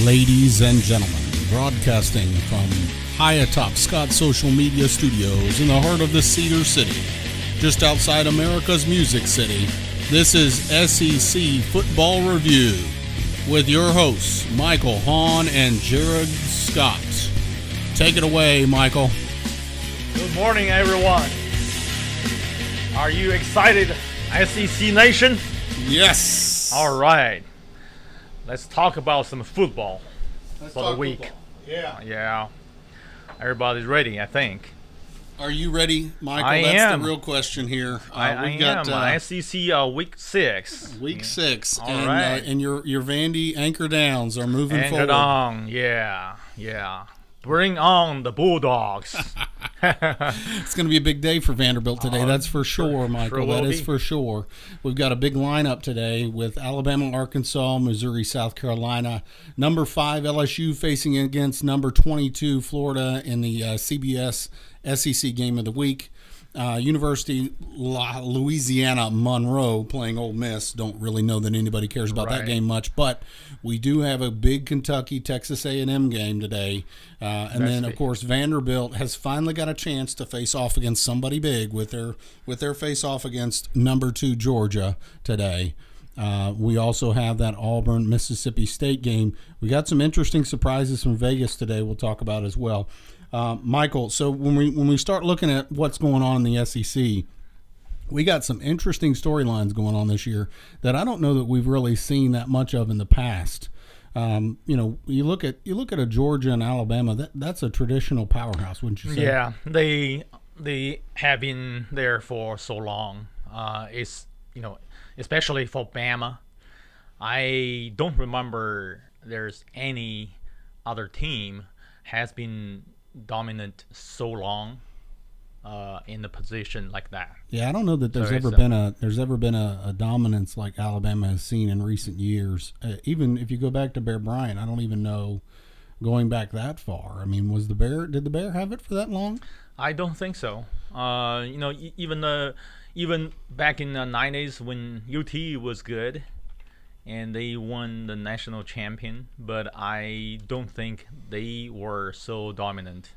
Ladies and gentlemen, broadcasting from high atop Scott Social Media Studios in the heart of the Cedar City, just outside America's Music City, this is SEC Football Review with your hosts, Michael Hahn and Jared Scott. Take it away, Michael. Good morning, everyone. Are you excited, SEC Nation? Yes. All right. Let's talk about some football for the week. Football. Yeah. Everybody's ready, I think. Are you ready, Michael? I am. The real question here. I am. SEC Week 6. Week 6. All and, right. And your Vandy anchor downs are moving Anchor forward. down. Yeah. Bring on the Bulldogs. It's going to be a big day for Vanderbilt today. That's for sure, Michael. That is for sure. We've got a big lineup today with Alabama, Arkansas, Missouri, South Carolina. Number 5, LSU facing against number 22, Florida, in the CBS SEC Game of the Week. University Louisiana Monroe playing Ole Miss. Don't really know that anybody cares about that game much, but we do have a big Kentucky Texas A&M game today, and then of course Vanderbilt has finally got a chance to face off against somebody big with their face off against number 2 Georgia today. We also have that Auburn Mississippi State game. We got some interesting surprises from Vegas today. We'll talk about as well. Michael, so when we start looking at what's going on in the SEC, we got some interesting storylines going on this year that I don't know that we've really seen that much of in the past. You look at a Georgia and Alabama. That's a traditional powerhouse, wouldn't you say? Yeah, they have been there for so long. Especially for Bama. I don't remember there's any other team has been dominant so long in the position like that. Yeah, I don't know that there's ever been a dominance like Alabama has seen in recent years. Even if you go back to Bear Bryant, I don't even know going back that far. I mean, did the Bear have it for that long? I don't think so. Even back in the 90s when UT was good and they won the national champion, but I don't think they were so dominant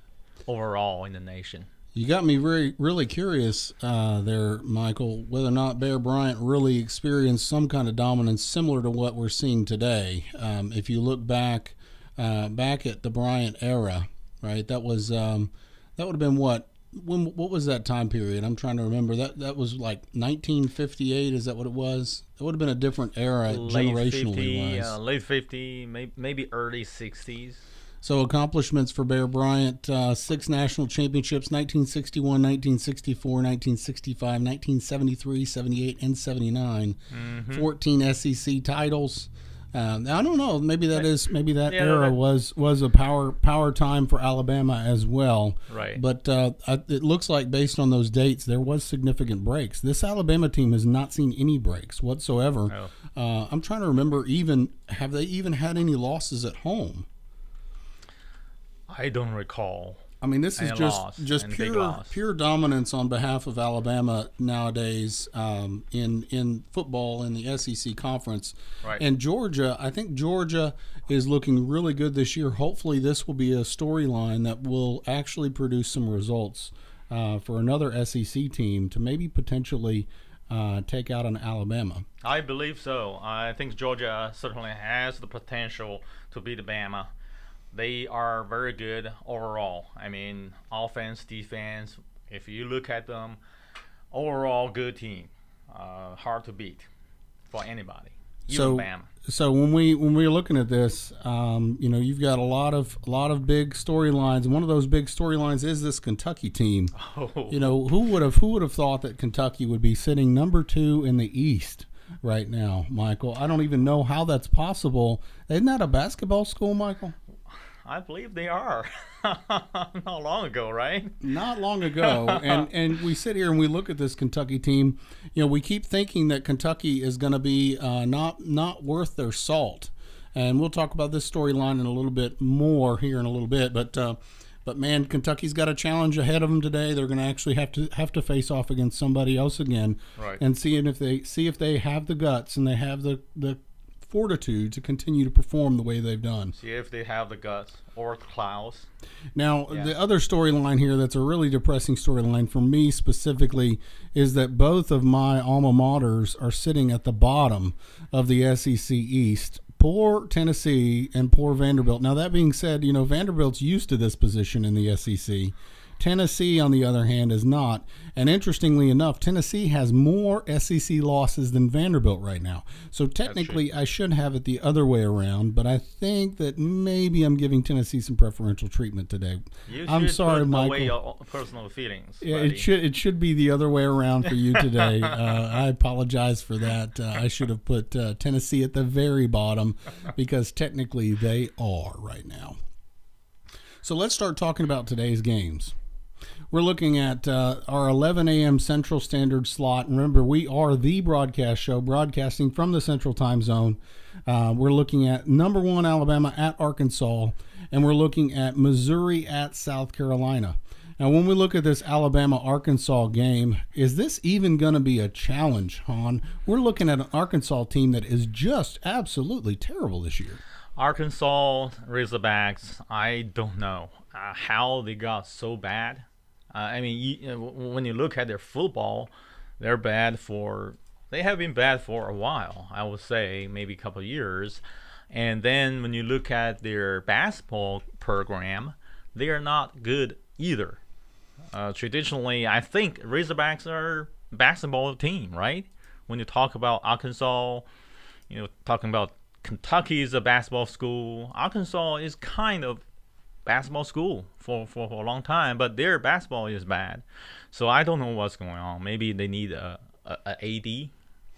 overall in the nation. You got me really curious there, Michael, whether or not Bear Bryant really experienced some kind of dominance similar to what we're seeing today. If you look back at the Bryant era, right? That would have been what was that time period? I'm trying to remember. That was like 1958. Is that what it was? It would have been a different era generationally. Late 50, maybe early 60s. So accomplishments for Bear Bryant: 6 national championships, 1961, 1964, 1965, 1973, 78, and 79. 14 SEC titles. I don't know. Maybe that era was a power time for Alabama as well. Right. But it looks like based on those dates, there was significant breaks. This Alabama team has not seen any breaks whatsoever. Oh. I'm trying to remember. Have they even had any losses at home? I don't recall. I mean, this is just pure dominance on behalf of Alabama nowadays in football in the SEC conference. Right. And Georgia, I think Georgia is looking really good this year. Hopefully this will be a storyline that will actually produce some results for another SEC team to maybe potentially take out an Alabama. I believe so. I think Georgia certainly has the potential to beat Bama. They are very good overall. I mean, offense, defense, if you look at them, overall good team. Hard to beat for anybody, even Bama. So when we're looking at this, you've got a lot of big storylines, and one of those big storylines is this Kentucky team. Oh. Who would have thought that Kentucky would be sitting number 2 in the East right now, Michael? I don't even know how that's possible. Isn't that a basketball school, Michael? I believe they are. Not long ago, right? Not long ago. and we sit here and we look at this Kentucky team. We keep thinking that Kentucky is going to be not worth their salt. And we'll talk about this storyline in a little bit more here in a little bit. But man, Kentucky's got a challenge ahead of them today. They're going to actually have to face off against somebody else again, right? And see if they have the guts and they have the fortitude to continue to perform the way they've done. See if they have the guts or claws. Now, the other storyline here that's a really depressing storyline for me specifically is that both of my alma maters are sitting at the bottom of the SEC East. Poor Tennessee and poor Vanderbilt. Now, that being said, Vanderbilt's used to this position in the SEC. Tennessee, on the other hand, is not. And interestingly enough, Tennessee has more SEC losses than Vanderbilt right now. So technically, I should have it the other way around, but I think that maybe I'm giving Tennessee some preferential treatment today. I'm sorry, Michael. Away your personal feelings. Yeah, it should be the other way around for you today. I apologize for that. I should have put Tennessee at the very bottom because technically they are right now. So let's start talking about today's games. We're looking at our 11 a.m. Central Standard slot. Remember, we are the broadcast show broadcasting from the Central Time Zone. We're looking at number 1 Alabama at Arkansas, and we're looking at Missouri at South Carolina. Now, when we look at this Alabama-Arkansas game, is this even going to be a challenge, Han? We're looking at an Arkansas team that is just absolutely terrible this year. Arkansas Razorbacks, I don't know how they got so bad. When you look at their football, they have been bad for a while, I would say, maybe a couple of years. And then when you look at their basketball program, they are not good either. Traditionally, I think Razorbacks are a basketball team, right? When you talk about Arkansas, talking about Kentucky is a basketball school. Arkansas is kind of basketball school for a long time, but their basketball is bad. So I don't know what's going on. Maybe they need a AD,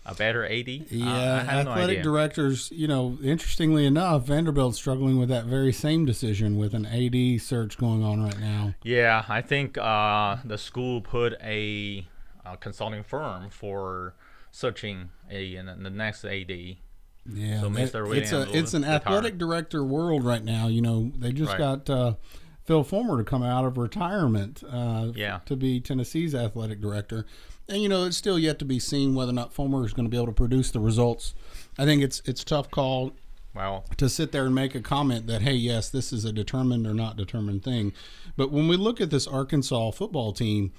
a better AD. Yeah, athletic directors, interestingly enough, Vanderbilt's struggling with that very same decision with an AD search going on right now. Yeah, I think the school put a consulting firm for searching the next AD. Yeah, so it's an athletic director world right now. They just got Phil Fulmer to come out of retirement to be Tennessee's athletic director. And, it's still yet to be seen whether or not Fulmer is going to be able to produce the results. I think it's a tough call to sit there and make a comment that, hey, yes, this is a determined or not determined thing. But when we look at this Arkansas football team,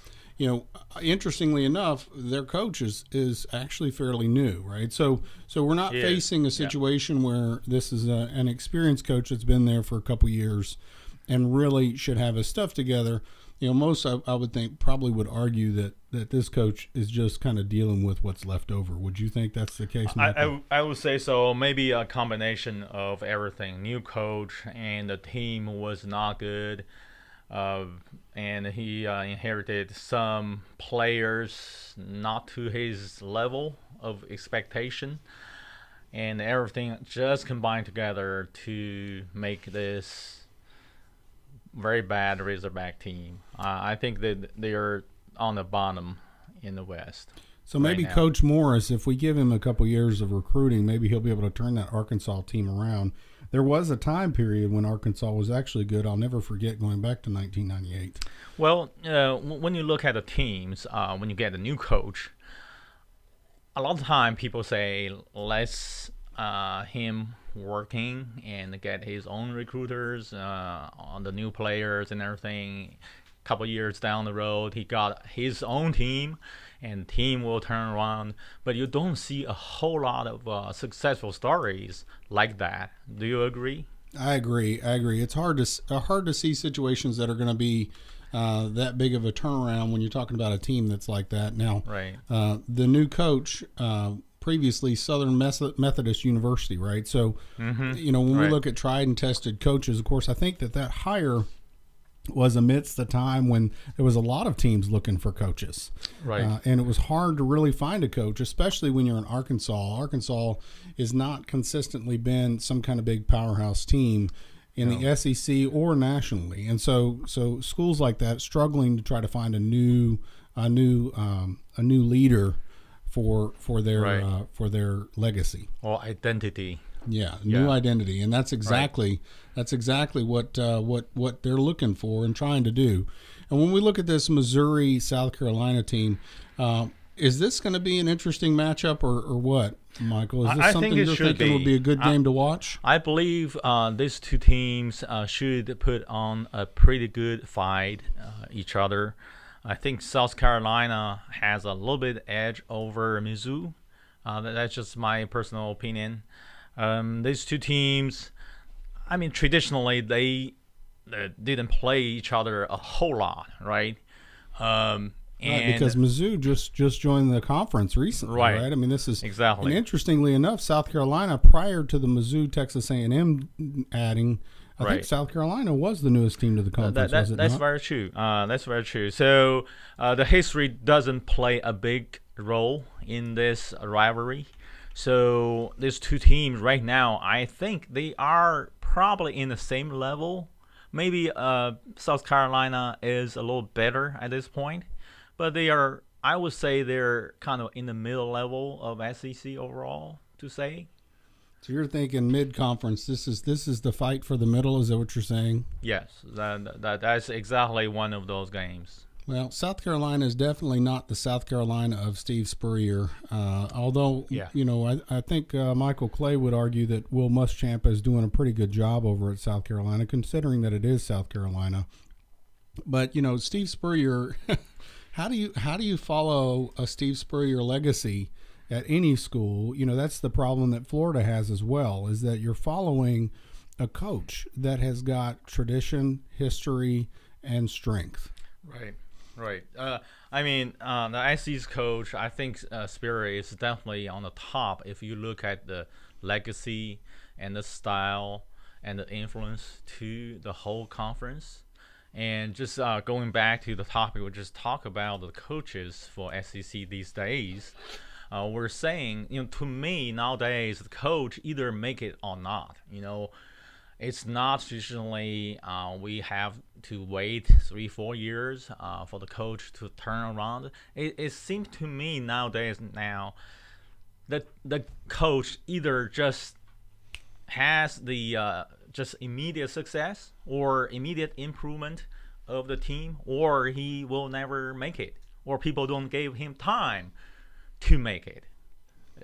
interestingly enough, their coach is actually fairly new, right? So we're not facing a situation where this is an experienced coach that's been there for a couple years and really should have his stuff together. Most I would think probably would argue that this coach is just kind of dealing with what's left over. Would you think that's the case, Michael? I would say so. Maybe a combination of everything. New coach and the team was not good. And he inherited some players not to his level of expectation, and everything just combined together to make this very bad Razorback team. I think that they are on the bottom in the West. So maybe Coach Morris, if we give him a couple years of recruiting, maybe he'll be able to turn that Arkansas team around. There was a time period when Arkansas was actually good. I'll never forget going back to 1998. Well, when you look at the teams, when you get a new coach, a lot of time people say let's him working and get his own recruiters on the new players and everything. A couple years down the road, he got his own team, and the team will turn around. But you don't see a whole lot of successful stories like that. Do you agree? I agree. It's hard to see situations that are going to be that big of a turnaround when you're talking about a team that's like that. Now, the new coach, previously Southern Methodist University, right? So, when we look at tried and tested coaches, of course, I think that hire was amidst the time when there was a lot of teams looking for coaches. Right. And it was hard to really find a coach, especially when you're in Arkansas. Arkansas has not consistently been some kind of big powerhouse team in the SEC or nationally. And so schools like that struggling to try to find a new leader for their legacy or identity. Yeah, new identity, and that's exactly what they're looking for and trying to do. And when we look at this Missouri South Carolina team, is this going to be an interesting matchup or what? Michael? Is this something you're thinking would be a good game to watch? I believe these two teams should put on a pretty good fight each other. I think South Carolina has a little bit edge over Mizzou. That's just my personal opinion. These two teams, I mean, traditionally they didn't play each other a whole lot, right? Right, because Mizzou just joined the conference recently, right? I mean, this is exactly. And interestingly enough, South Carolina, prior to the Mizzou Texas A&M adding, I think South Carolina was the newest team to the conference. Was it that's not? very true. That's very true. So the history doesn't play a big role in this rivalry. So these two teams right now, I think they are probably in the same level. Maybe South Carolina is a little better at this point, but they are. I would say they're kind of in the middle level of SEC overall. To say. So you're thinking mid-conference. This is the fight for the middle. Is that what you're saying? Yes, that's exactly one of those games. Well, South Carolina is definitely not the South Carolina of Steve Spurrier. Although, I think Michael Clay would argue that Will Muschamp is doing a pretty good job over at South Carolina, considering that it is South Carolina. But Steve Spurrier, how do you follow a Steve Spurrier legacy at any school? That's the problem that Florida has as well, is that you're following a coach that has got tradition, history, and strength. Right. I mean, the SEC's coach, I think Spurrier is definitely on the top if you look at the legacy and the style and the influence to the whole conference. And just going back to the topic, we just talk about the coaches for SEC these days. We're saying, to me nowadays, the coach either make it or not. It's not traditionally we have to wait 3-4 years for the coach to turn around. It seems to me nowadays that the coach either just has the just immediate success or immediate improvement of the team, or he will never make it, or people don't give him time to make it.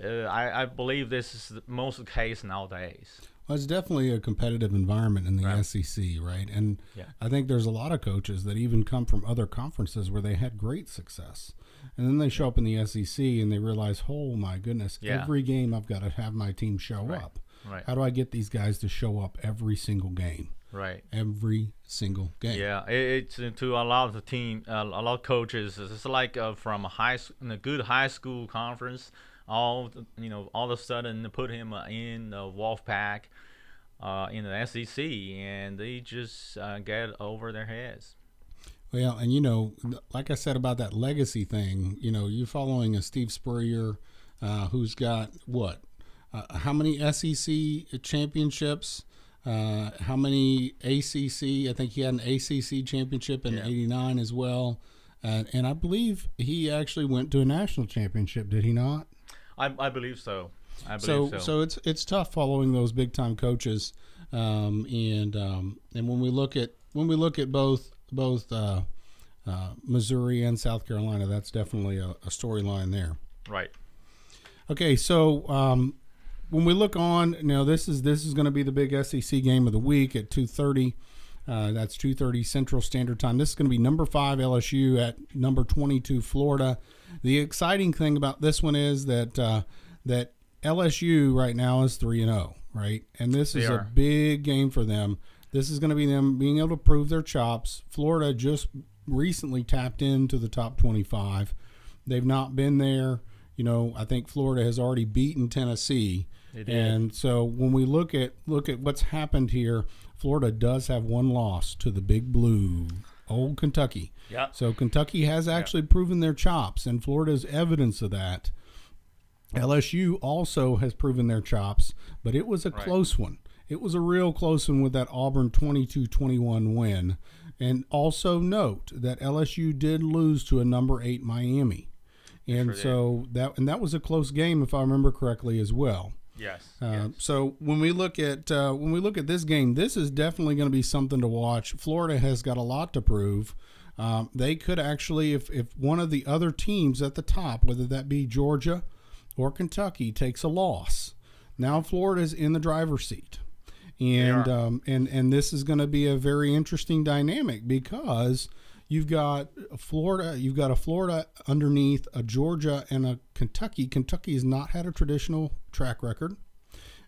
I believe this is most of the case nowadays. Well, it's definitely a competitive environment in the SEC, right? And I think there's a lot of coaches that even come from other conferences where they had great success. And then they show up in the SEC and they realize, oh, my goodness, every game I've got to have my team show up. Right. How do I get these guys to show up every single game? Right. Every single game. Yeah, it's to a lot of the team, a lot of coaches. It's like from a good high school conference, all of a sudden put him in the Wolfpack, in the SEC, and they just get over their heads. Well, and like I said about that legacy thing, you're following a Steve Spurrier, who's got how many SEC championships? How many ACC? I think he had an ACC championship in '89 as well, and I believe he actually went to a national championship. Did he not? I believe so. So it's tough following those big time coaches, and when we look at both Missouri and South Carolina, that's definitely a storyline there. Right. Okay, so when we look on now, this is going to be the big SEC game of the week at 2:30. That's 2:30 Central Standard Time. This is going to be number 5 LSU at number 22 Florida. The exciting thing about this one is that that LSU right now is 3-0, right? And this is a big game for them. This is going to be them being able to prove their chops. Florida just recently tapped into the top 25. They've not been there. I think Florida has already beaten Tennessee. And so when we look at what's happened here, Florida does have one loss to the Big Blue, old Kentucky. Yeah. So Kentucky has actually proven their chops, and Florida is evidence of that. LSU also has proven their chops, but it was a close one. It was a real close one with that Auburn 22-21 win. And also note that LSU did lose to a number 8 Miami. And so that was a close game, if I remember correctly, as well. Yes. So when we look at this game, this is definitely going to be something to watch. Florida has got a lot to prove. They could actually, if one of the other teams at the top, whether that be Georgia or Kentucky takes a loss, now Florida's in the driver's seat. And this is going to be a very interesting dynamic because you've got a Florida underneath a Georgia and a Kentucky. Kentucky has not had a traditional track record.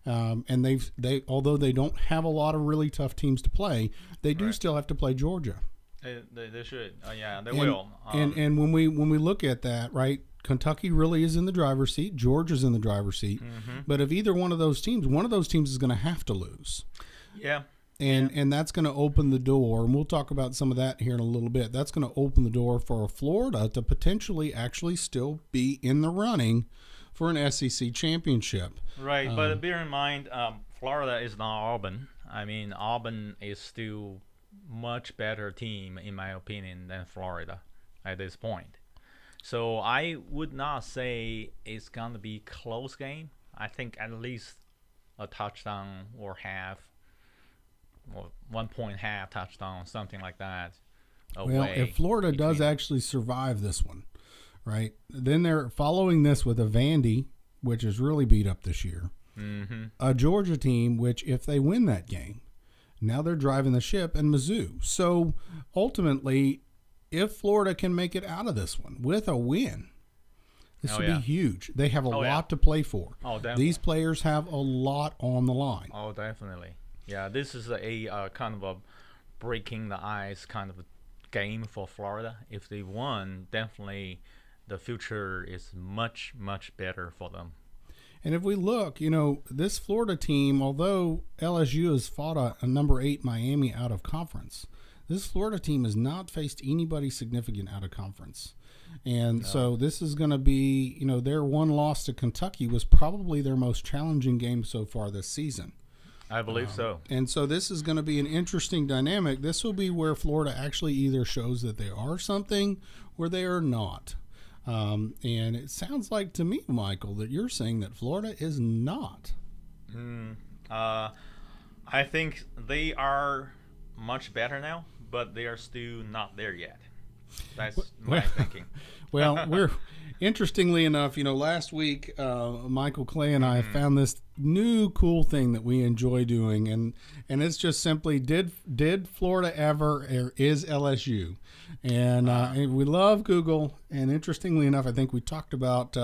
And they although they don't have a lot of really tough teams to play, they do still have to play Georgia. They should. They will. And when we look at that, right, Kentucky really is in the driver's seat. Georgia's in the driver's seat. Mm-hmm. But if either one of those teams is going to have to lose. Yeah. And that's going to open the door, and we'll talk about some of that here in a little bit. That's going to open the door for Florida to potentially actually still be in the running for an SEC championship. Right, but bear in mind, Florida is not Auburn. I mean, Auburn is still much better team, in my opinion, than Florida at this point. So I would not say it's going to be close game. I think at least a touchdown or half, or 1 point half touchdown, something like that. Away. Well, if Florida does actually survive this one, right, then they're following this with a Vandy, which is really beat up this year. Mm-hmm. A Georgia team, which if they win that game, now they're driving the ship, and Mizzou. So ultimately, if Florida can make it out of this one with a win, this would be huge. They have a lot to play for. Oh, definitely. These players have a lot on the line. Oh, definitely. Yeah, this is a kind of a breaking the ice kind of a game for Florida. If they won, definitely the future is much, much better for them. And if we look, this Florida team, although LSU has fought a number 8 Miami out of conference, this Florida team has not faced anybody significant out of conference. And so this is going to be, their one loss to Kentucky was probably their most challenging game so far this season. I believe so. And so this is going to be an interesting dynamic. This will be where Florida actually either shows that they are something or they are not. And it sounds like to me, Michael, that you're saying that Florida is not. I think they are much better now, but they are still not there yet. That's my thinking. Well, we're interestingly enough, last week, Michael Clay and I found this new cool thing that we enjoy doing, and it's just simply did Florida ever, or is LSU? And we love Google, and interestingly enough, I think we talked about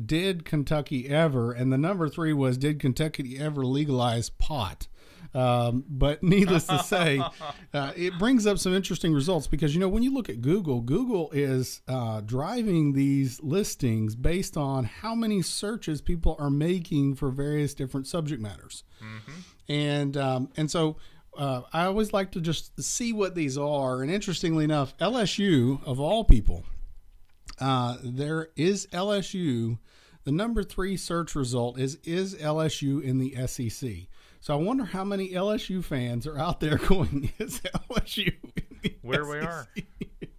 did Kentucky ever, and the number 3 was did Kentucky ever legalize pot? But needless to say, it brings up some interesting results because, when you look at Google is driving these listings based on how many searches people are making for various different subject matters. Mm-hmm. And so I always like to just see what these are. And interestingly enough, LSU, of all people, there is LSU. The number 3 search result is LSU in the SEC. So I wonder how many LSU fans are out there going, is LSU in the Where SEC? we are.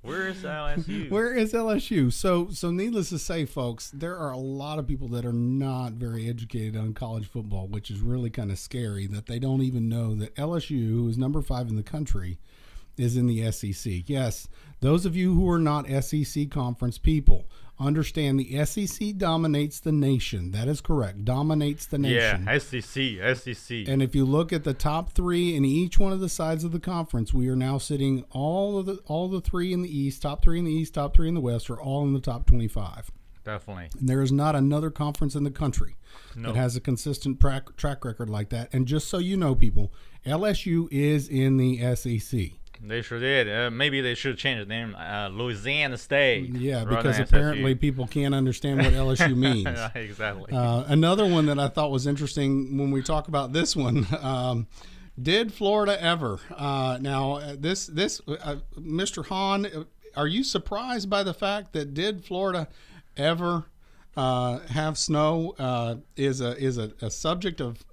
Where is LSU? Where is LSU? So needless to say, folks, there are a lot of people that are not very educated on college football, which is really kind of scary that they don't even know that LSU, who is number 5 in the country, is in the SEC. Yes, those of you who are not SEC conference people, understand the SEC dominates the nation. That is correct. Dominates the nation. Yeah, SEC. And if you look at the top 3 in each one of the sides of the conference, we are now sitting all the 3 in the East, top 3 in the East, top 3 in the West, are all in the top 25. Definitely. And there is not another conference in the country that has a consistent track record like that. And just so you know, people, LSU is in the SEC. They sure did. Maybe they should change the name, Louisiana State. Yeah, because apparently people can't understand what LSU means. Exactly. Another one that I thought was interesting when we talk about this one, did Florida ever? Now, this Mr. Hahn, are you surprised by the fact that did Florida ever have snow? Is a subject of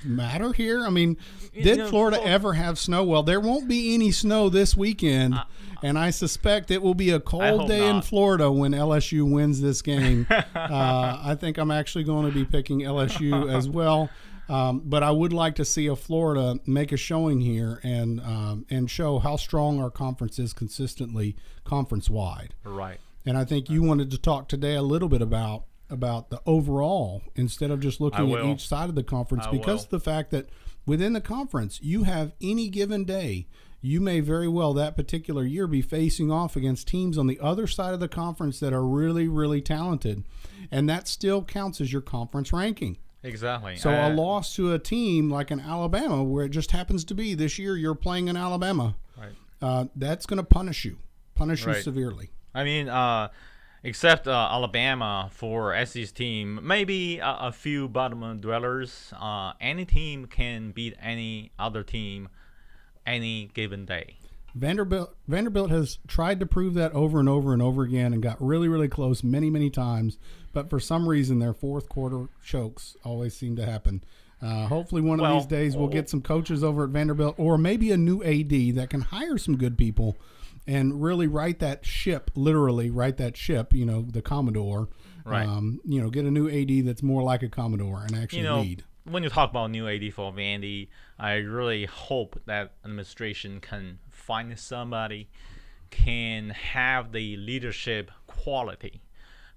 matter here? I mean, did Florida ever have snow? Well, there won't be any snow this weekend, and I suspect it will be a cold day in Florida when LSU wins this game. I think I'm actually going to be picking LSU as well, but I would like to see a Florida make a showing here and show how strong our conference is consistently conference-wide. Right. And I think you wanted to talk today a little bit about about the overall instead of just looking at each side of the conference, because of the fact that within the conference, you have any given day, you may very well that particular year be facing off against teams on the other side of the conference that are really, really talented, and that still counts as your conference ranking. Exactly. So a loss to a team like an Alabama, where it just happens to be this year you're playing in Alabama, right. That's going to punish you severely. I mean, except Alabama for SEC's team, maybe a few bottom dwellers. Any team can beat any other team any given day. Vanderbilt has tried to prove that over and over and over again and got really, really close many, many times. But for some reason, their fourth quarter chokes always seem to happen. Hopefully one of these days we'll get some coaches over at Vanderbilt, or maybe a new AD that can hire some good people and really right that ship, literally right that ship, the Commodore. Right. Get a new AD that's more like a Commodore and actually lead. When you talk about new AD for Vandy, I really hope that administration can find somebody can have the leadership quality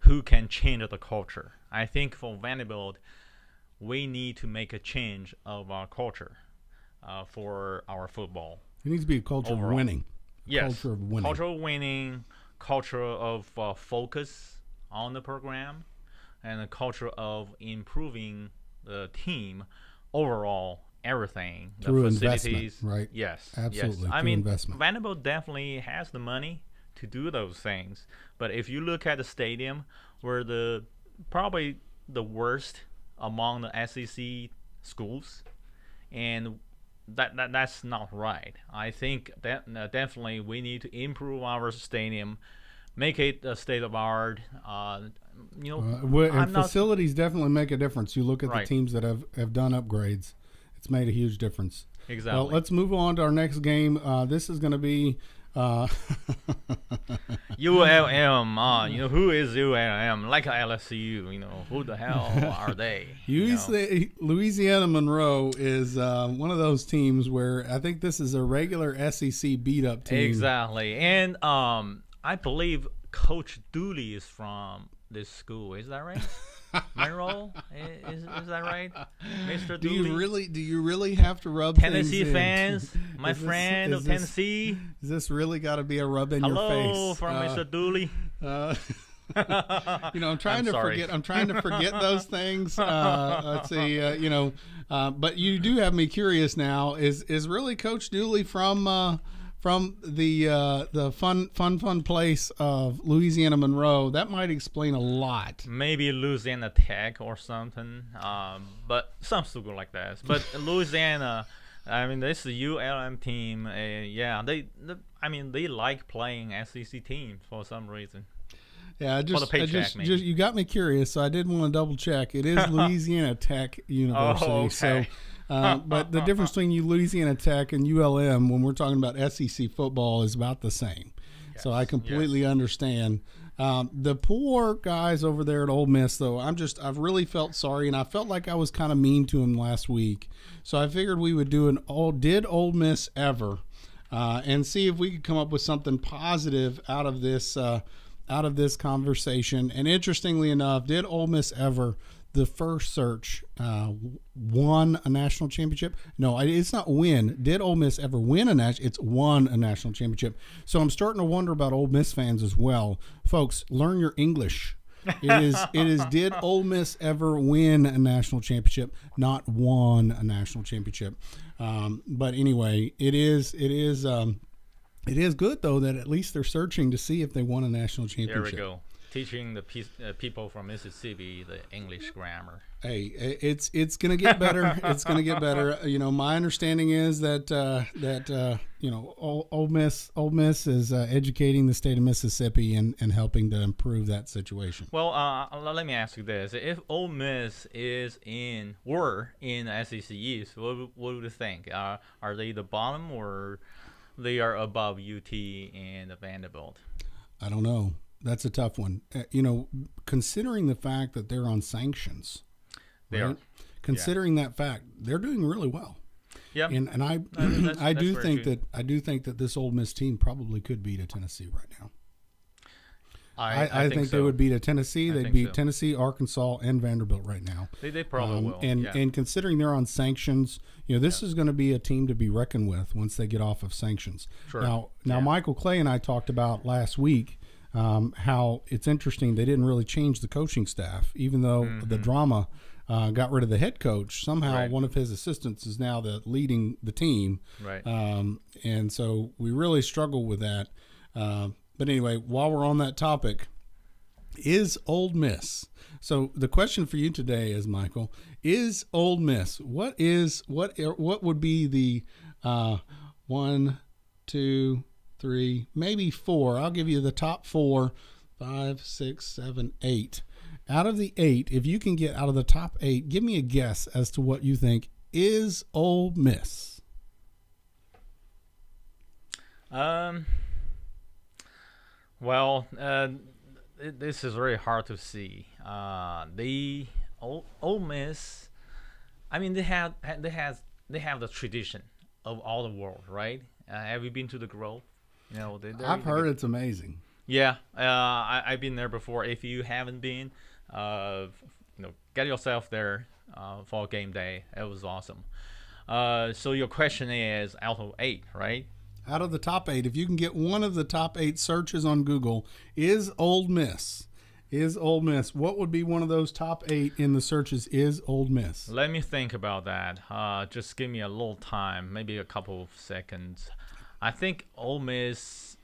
who can change the culture. I think for Vanderbilt, we need to make a change of our culture for our football. It needs to be a culture of winning. Yes, culture of winning, culture of focus on the program, and a culture of improving the team overall, everything, through the facilities, right? Yes, absolutely. Yes. I mean, investment. Vanderbilt definitely has the money to do those things, but if you look at the stadium, we're probably the worst among the SEC schools, and that's not right. I think that definitely we need to improve our stadium, make it a state of art. Facilities definitely make a difference. You look at the teams that have done upgrades; it's made a huge difference. Exactly. Well, let's move on to our next game. This is going to be ULM. Who is ULM? Like LSU. Who the hell are they? Louisiana Monroe is one of those teams where I think this is a regular SEC beat up team. Exactly, and I believe Coach Dooley is from this school. Is that right? Monroe? Is that right? Mr. Dooley? Do you really have to rub Tennessee things fans, my friend of Tennessee? Is this really got to be a rub in your face? Hello from Mr. Dooley. I'm trying to forget those things. Let's see. But you do have me curious now. Is really Coach Dooley from the fun place of Louisiana Monroe? That might explain a lot. Maybe Louisiana Tech or something, but some school like that. But Louisiana, I mean, this is ULM team. They like playing SEC teams for some reason. Yeah, you got me curious, so I did want to double check. It is Louisiana Tech University. Oh, okay. But the difference between Louisiana Tech and ULM when we're talking about SEC football is about the same. Yes, so I completely understand. The poor guys over there at Ole Miss, though, I've really felt sorry, and I felt like I was kind of mean to him last week. So I figured we would do did Ole Miss ever, and see if we could come up with something positive out of this conversation. And interestingly enough, did Ole Miss ever? The first search won a national championship. No, it's not win. Did Ole Miss ever win a national? It's won a national championship. So I'm starting to wonder about Ole Miss fans as well. Folks, learn your English. It is. Did Ole Miss ever win a national championship? Not won a national championship. But anyway, it is good though that at least they're searching to see if they won a national championship. There we go. Teaching the people from Mississippi the English grammar. Hey, it's gonna get better. It's gonna get better. My understanding is that Ole Miss is educating the state of Mississippi and helping to improve that situation. Well, let me ask you this: if Ole Miss were in the SEC East, what would you think? Are they the bottom or they are above UT and Vanderbilt? I don't know. That's a tough one. Considering the fact that they're on sanctions, considering that fact, they're doing really well. Yeah, and I do think that this Ole Miss team probably could beat a Tennessee right now. I think so. they would beat a Tennessee. They'd beat so. Tennessee, Arkansas, and Vanderbilt right now. They probably will. And considering they're on sanctions, this is going to be a team to be reckoned with once they get off of sanctions. Sure. Now, Michael Clay and I talked about last week how it's interesting they didn't really change the coaching staff, even though the drama got rid of the head coach. Somehow one of his assistants is now leading the team. Right. And so we really struggle with that. But anyway, while we're on that topic, is Ole Miss. So the question for you today is, Michael, is Ole Miss, what would be the 1, 2, 3, maybe 4? I'll give you the top 4, 5, 6, 7, 8. Out of the 8, if you can get out of the top 8, give me a guess as to what you think is Ole Miss. Well, this is very hard to see. The Ole Miss, I mean, they have the tradition of all the world, right? Have you been to the Grove? I've heard it's amazing. Yeah, I've been there before. If you haven't been, get yourself there for game day. It was awesome. So your question is out of 8, right? Out of the top 8, if you can get one of the top 8 searches on Google, is Ole Miss. What would be one of those top 8 in the searches? Is Ole Miss? Let me think about that. Just give me a little time, maybe a couple of seconds. I think Ole Miss,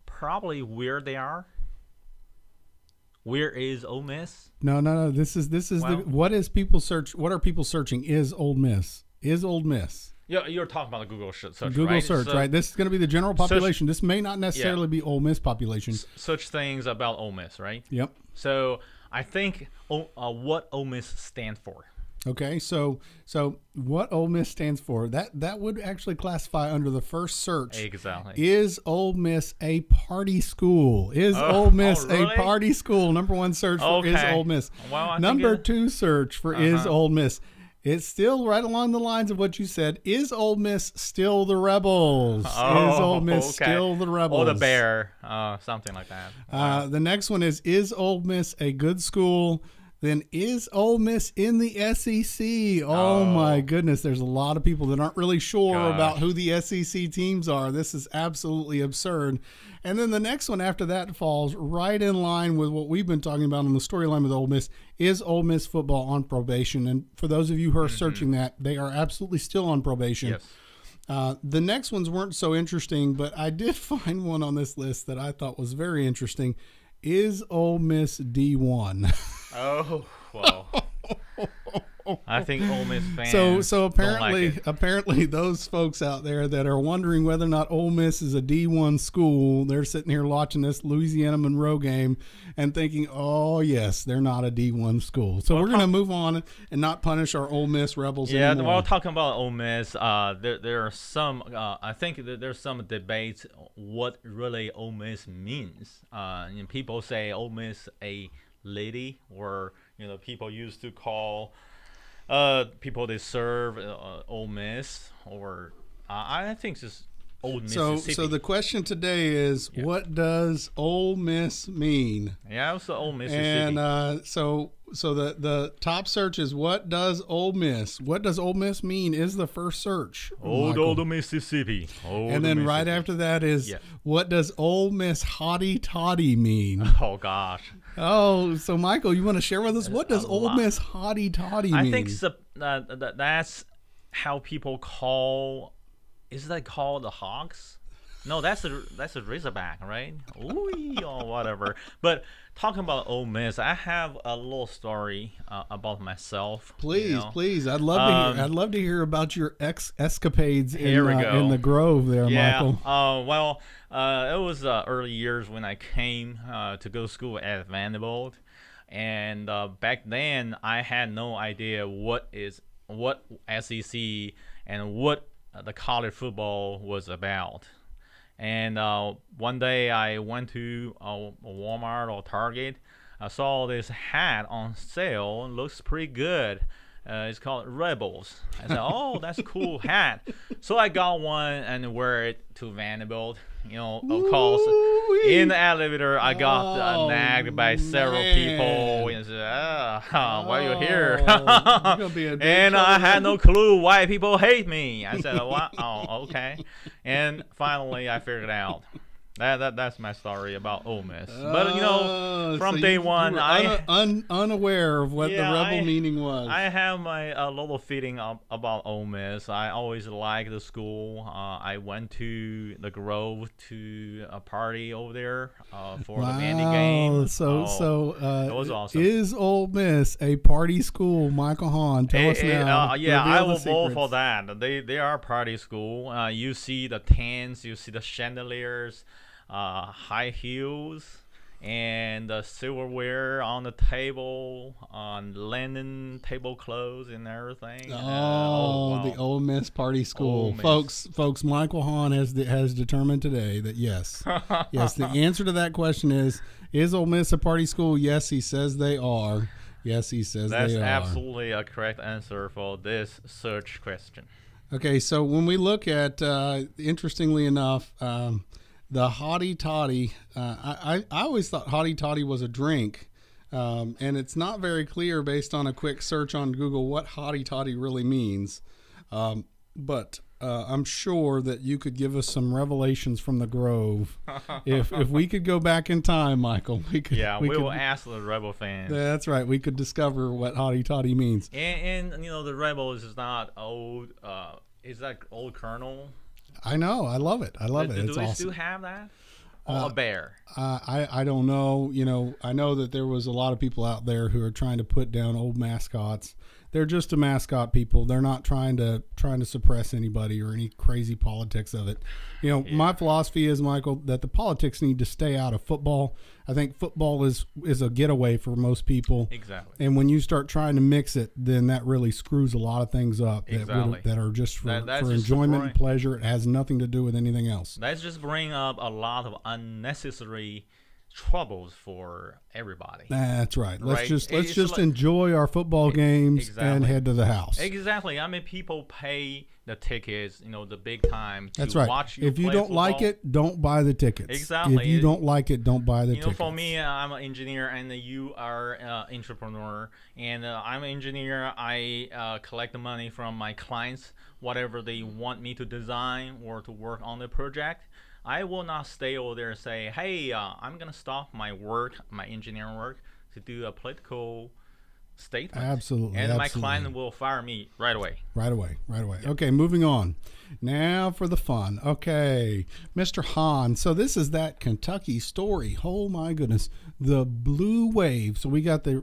probably where they are. Where is Ole Miss? No. This is what is people search? What are people searching? Is Ole Miss? Is Ole Miss? You're talking about the Google search, Google right? search, right? This is going to be the general population. This may not necessarily be Ole Miss population. Such things about Ole Miss, right? Yep. So I think what Ole Miss stands for. Okay, so what Ole Miss stands for, that would actually classify under the first search. Exactly. Is Ole Miss a party school? Is Ole Miss really? a party school? Number 1 search for is Ole Miss. Well, Number 2 search for is Ole Miss. It's still right along the lines of what you said. Is Ole Miss still the Rebels? Is Ole Miss still the Rebels? Or the Bear, something like that. Wow. The next one is Ole Miss a good school? Then is Ole Miss in the SEC? Oh, my goodness. There's a lot of people that aren't really sure about who the SEC teams are. This is absolutely absurd. And then the next one after that falls right in line with what we've been talking about on the storyline with Ole Miss. Is Ole Miss football on probation? And for those of you who are searching that, they are absolutely still on probation. Yes. The next ones weren't so interesting, but I did find one on this list that I thought was very interesting. Is Ole Miss D1? Oh, well. I think Ole Miss fans So apparently, don't like it. apparently those folks out there that are wondering whether or not Ole Miss is a D1 school, they're sitting here watching this Louisiana Monroe game and thinking, oh yes, they're not a D1 school. So we're going to move on and not punish our Ole Miss Rebels anymore. While talking about Ole Miss, there are some. I think that there's some debates what really Ole Miss means. People say Ole Miss a lady, or people used to call people they serve Ole Miss, or I think it's just Old Mississippi. So the question today is, what does Ole Miss mean? Yeah, it's the Ole Mississippi. And so the top search is, what does Ole Miss? What does Ole Miss mean is the first search. Old Mississippi. And then right after that is, what does Ole Miss hotty toddy mean? Oh gosh. Oh, so Michael, you want to share with us, what does Ole Miss hotty toddy mean? I think that's how people call. Is that called the Hogs? No, that's a Razorback, right? Ooh, or whatever. But talking about Ole Miss, I have a little story about myself. Please, I'd love to hear about your escapades in the Grove there, Michael. Well, it was early years when I came to go to school at Vanderbilt, and back then I had no idea what SEC and what the college football was about. And one day I went to a Walmart or Target. I saw this hat on sale. It looks pretty good. It's called Rebels. I said, oh, that's a cool hat. So I got one and wear it to Vanderbilt. Of course, in the elevator, I got nagged by several people. And said, why are you here? And I had no clue why people hate me. I said, what? Oh, okay. And finally, I figured out. That's my story about Ole Miss. But from day one, I unaware of what the rebel meaning was. I have my little feeling about Ole Miss. I always liked the school. I went to the Grove to a party over there for the Vandy game. So it was awesome. Is Ole Miss a party school, Michael Hahn? Tell us now. I will vote for that. They are a party school. You see the tents, you see the chandeliers. High heels and the silverware on the table, on linen tablecloths and everything. Wow. The Ole Miss party school, folks. Michael Hahn has determined today that yes. The answer to that question is Ole Miss a party school? Yes, he says they are. Yes, he says they are. That's absolutely a correct answer for this search question. Okay, so when we look at, interestingly enough, the Hottie Toddy, I always thought Hottie Toddy was a drink, and it's not very clear based on a quick search on Google what Hottie Toddy really means. But I'm sure that you could give us some revelations from the Grove. if we could go back in time, Michael, we could. Yeah, we will ask the Rebel fans. That's right. We could discover what Hottie Toddy means. And the Rebels is not old. Is that old Colonel? I know. I love it. It's do we awesome. still have that? A bear? I don't know. I know that there was a lot of people out there who are trying to put down old mascots. They're just a mascot, people. They're not trying to suppress anybody or any crazy politics of it. My philosophy is, Michael, that the politics need to stay out of football. I think football is a getaway for most people. Exactly. And when you start trying to mix it, then that really screws a lot of things up that are just for enjoyment and pleasure. It has nothing to do with anything else. That's just bring up a lot of unnecessary troubles for everybody. That's right. Let's just enjoy our football games and head to the house. Exactly. I mean, people pay the tickets, the big time to That's right. watch you If you don't football. like it, don't buy the tickets. Exactly. If you don't like it, don't buy the tickets. For me, I'm an engineer and you are an entrepreneur. And I'm an engineer. I collect the money from my clients, whatever they want me to design or to work on the project. I will not stay over there and say, hey, I'm going to stop my engineering work, to do a political statement. Absolutely. And my client will fire me right away. Right away. Yep. Okay, moving on. Now for the fun. Okay, Mr. Hahn. So this is that Kentucky story. Oh, my goodness. The blue wave. So we got the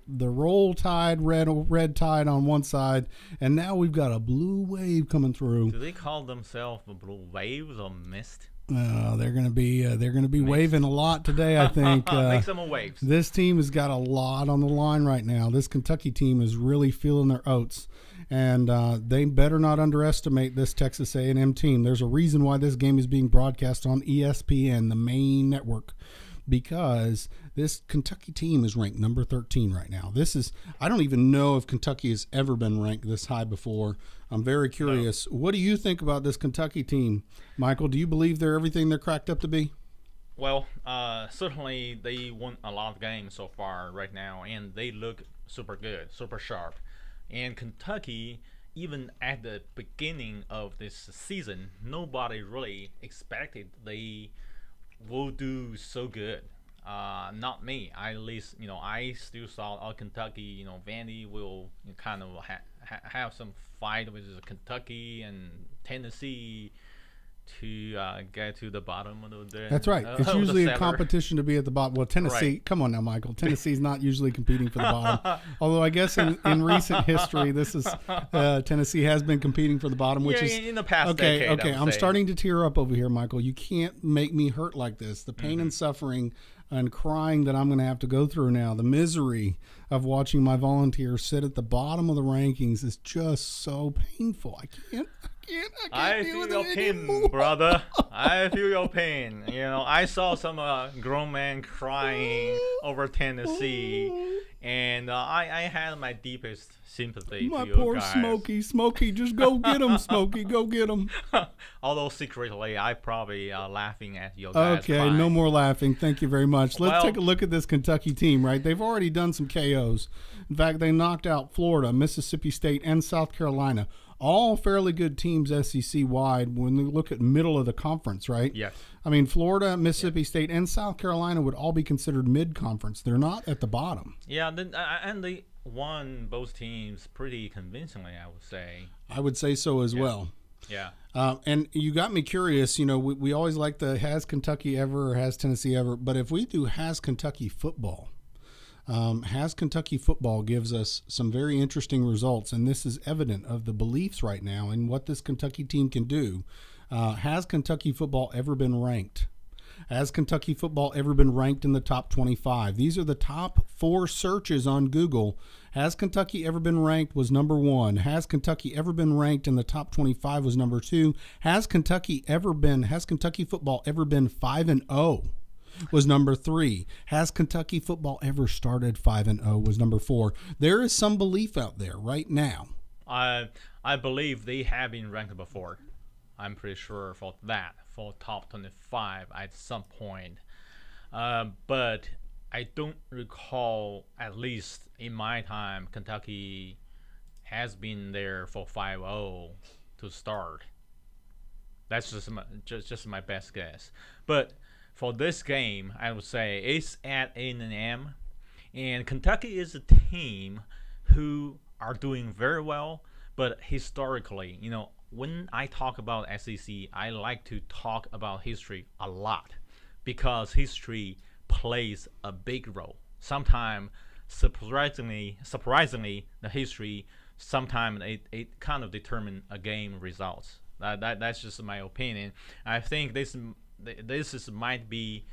roll tide, red tide on one side, and now we've got a blue wave coming through. Do they call themselves the blue waves or mist? They're going to be waving a lot today, I think. Make some waves. This team has got a lot on the line right now. This Kentucky team is really feeling their oats, and they better not underestimate this Texas A&M team. There's a reason why this game is being broadcast on ESPN, the main network, because this Kentucky team is ranked number 13 right now. I don't even know if Kentucky has ever been ranked this high before. I'm very curious. No. What do you think about this Kentucky team, Michael? Do you believe they're everything they're cracked up to be? Well, certainly they won a lot of games so far right now, and they look super good, super sharp. And Kentucky, even at the beginning of this season, nobody really expected they will do so good. Not me. At least, I still saw Kentucky. Vandy will kind of have some fight with Kentucky and Tennessee to get to the bottom of the. That's right. It's usually a competition to be at the bottom. Well, Tennessee. Right. Come on now, Michael. Tennessee's not usually competing for the bottom. Although I guess in recent history, this is Tennessee has been competing for the bottom, which is in the past decade. Okay, I'm starting to tear up over here, Michael. You can't make me hurt like this. The pain and suffering and crying that I'm going to have to go through now, the misery of watching my Volunteers sit at the bottom of the rankings is just so painful. I can't feel your pain, brother. I feel your pain. I saw some grown man crying over Tennessee, And I had my deepest sympathy My to you poor guys. Smokey, just go get him, Smokey, go get him. Although secretly, I probably laughing at your guys. Okay, crying. no more laughing. Thank you very much. Let's Well- take a look at this Kentucky team, right? They've already done some KOs. In fact, they knocked out Florida, Mississippi State, and South Carolina. All fairly good teams SEC-wide when we look at middle of the conference, right? Yes. I mean, Florida, Mississippi State, and South Carolina would all be considered mid-conference. They're not at the bottom. Yeah, then, and they won both teams pretty convincingly, I would say. I would say so as well. Yeah. And you got me curious. You know, we always like the has Kentucky ever or has Tennessee ever. But if we do has Kentucky football, has Kentucky football gives us some very interesting results. And this is evident of the beliefs right now and what this Kentucky team can do. Has Kentucky football ever been ranked? Has Kentucky football ever been ranked in the top 25? These are the top 4 searches on Google. Has Kentucky ever been ranked was number 1. Has Kentucky ever been ranked in the top 25 was number 2. Has Kentucky football ever been 5-0 was number 3. Has Kentucky football ever started 5-0 was number 4. There is some belief out there right now. I believe they have been ranked before. I'm pretty sure for that, for top 25 at some point. But I don't recall, at least in my time, Kentucky has been there for 5-0 to start. That's just my best guess. But for this game, I would say it's at A&M, and Kentucky is a team who are doing very well, but historically, you know, when I talk about SEC, I like to talk about history a lot because history plays a big role. Sometimes, surprisingly, the history sometimes it kind of determines a game results. That's just my opinion. I think this might be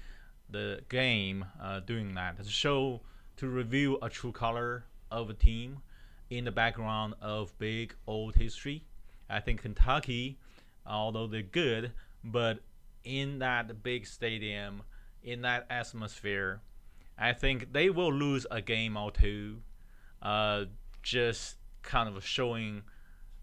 the game doing that to reveal a true color of a team in the background of big old history. I think Kentucky, although they're good, but in that big stadium, in that atmosphere, I think they will lose a game or two, just kind of showing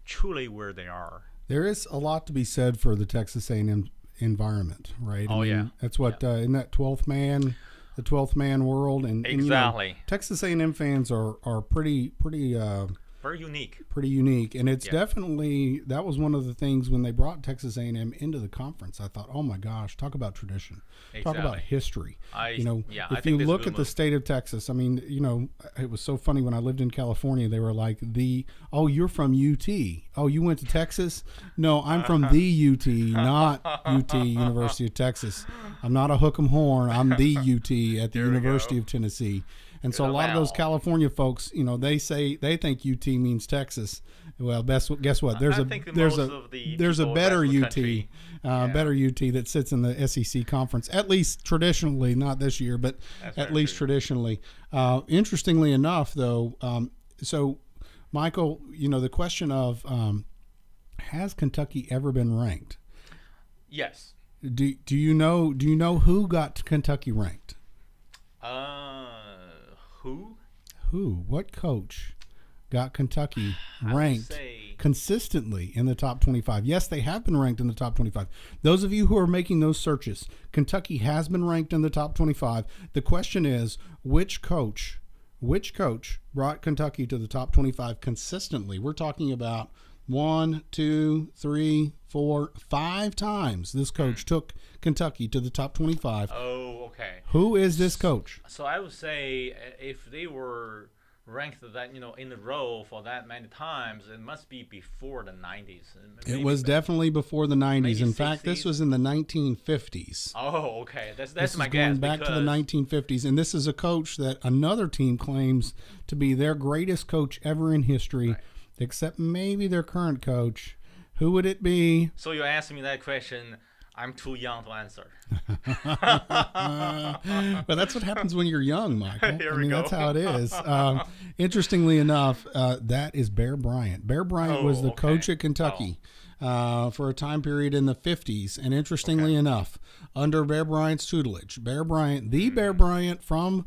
truly where they are. There is a lot to be said for the Texas A&M environment, right? Oh, yeah. That's what in that 12th man, the 12th man world, and Exactly. You know, Texas A&M fans are pretty very unique. Pretty unique, and it's definitely, that was one of the things when they brought Texas A&M into the conference. I thought, oh my gosh, talk about tradition, talk about history. If you look at the state of Texas, I mean, you know, it was so funny when I lived in California. They were like, oh, you're from UT. Oh, you went to Texas? No, I'm from the UT, not UT, University of Texas. I'm not a hook 'em horn. I'm the UT at the University of Tennessee. And so a lot of those California folks, you know, they think UT means Texas. Well, guess what? There's a better UT, better UT that sits in the SEC conference, at least traditionally, not this year, but at least traditionally. Interestingly enough, though, so Michael, you know, the question of has Kentucky ever been ranked? Yes. Do you know who got Kentucky ranked? Who? What coach got Kentucky ranked consistently in the top 25? Yes, they have been ranked in the top 25. Those of you who are making those searches, Kentucky has been ranked in the top 25. The question is, which coach brought Kentucky to the top 25 consistently? We're talking about 1, 2, 3, 4, 5 times this coach took Kentucky to the top 25. Oh, okay. Who is this coach? So I would say if they were ranked that, you know, in a row for that many times, it must be before the 90s. It was definitely before the 90s. In fact, this was in the 1950s. Oh, okay. That's my guess. Going back to the 1950s, and this is a coach that another team claims to be their greatest coach ever in history. Right. Except maybe their current coach. Who would it be? So you're asking me that question. I'm too young to answer. Well, that's what happens when you're young, Michael. That's how it is. Interestingly enough, that is Bear Bryant. Bear Bryant was the coach at Kentucky for a time period in the 50s. And interestingly enough, under Bear Bryant's tutelage, Bear Bryant, Bear Bryant from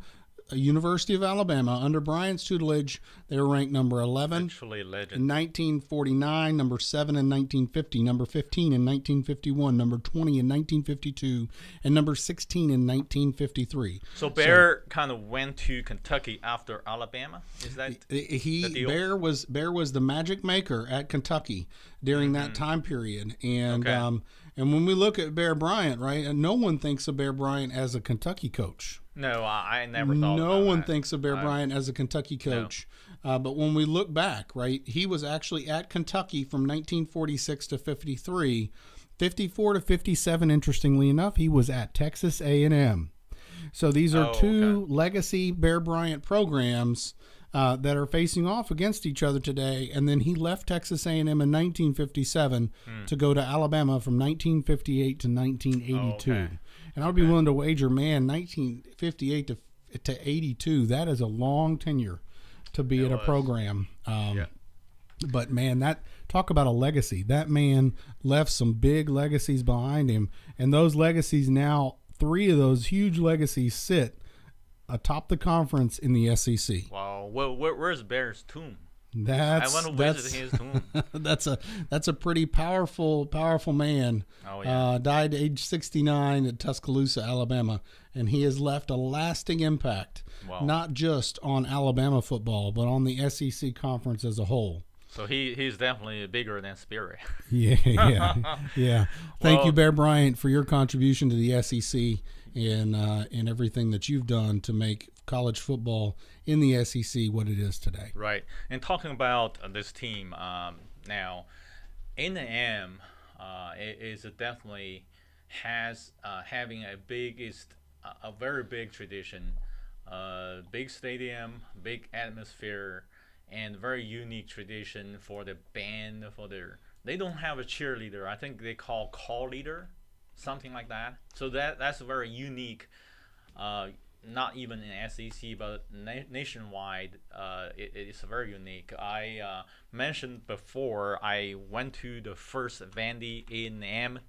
University of Alabama, under Bryant's tutelage, they were ranked number 11 Actually, legend. in 1949, number 7 in 1950, number 15 in 1951, number 20 in 1952, and number 16 in 1953. So Bear kind of went to Kentucky after Alabama. Is that the deal? Bear was the magic maker at Kentucky during that time period, and and when we look at Bear Bryant, right, and no one thinks of Bear Bryant as a Kentucky coach. No, I never thought. No one thinks of Bear Bryant as a Kentucky coach. No. But when we look back, right, he was actually at Kentucky from 1946 to 53. 54 to 57, interestingly enough, he was at Texas A&M. So these are two legacy Bear Bryant programs that are facing off against each other today. And then he left Texas A&M in 1957 to go to Alabama from 1958 to 1982. And I would be willing to wager, man, 1958 to 82, that is a long tenure to be at a program. But, man, talk about a legacy. That man left some big legacies behind him. And those legacies now, 3 of those huge legacies sit atop the conference in the SEC. Wow. Well, where's Bear's tomb? I want to visit his tomb. That's a pretty powerful man. Oh, yeah. Died at age 69 at Tuscaloosa, Alabama, and he has left a lasting impact, not just on Alabama football, but on the SEC conference as a whole. So he's definitely bigger than Spirit. Yeah. Thank you, Bear Bryant, for your contribution to the SEC and everything that you've done to make college football in the SEC what it is today. Right. And talking about this team now, A&M is definitely has having a very big tradition, big stadium, big atmosphere, and very unique tradition for the band. They don't have a cheerleader. I think they call leader, something like that. So that's very unique. Not even in SEC, but nationwide, it is very unique. I mentioned before I went to the first Vandy A&M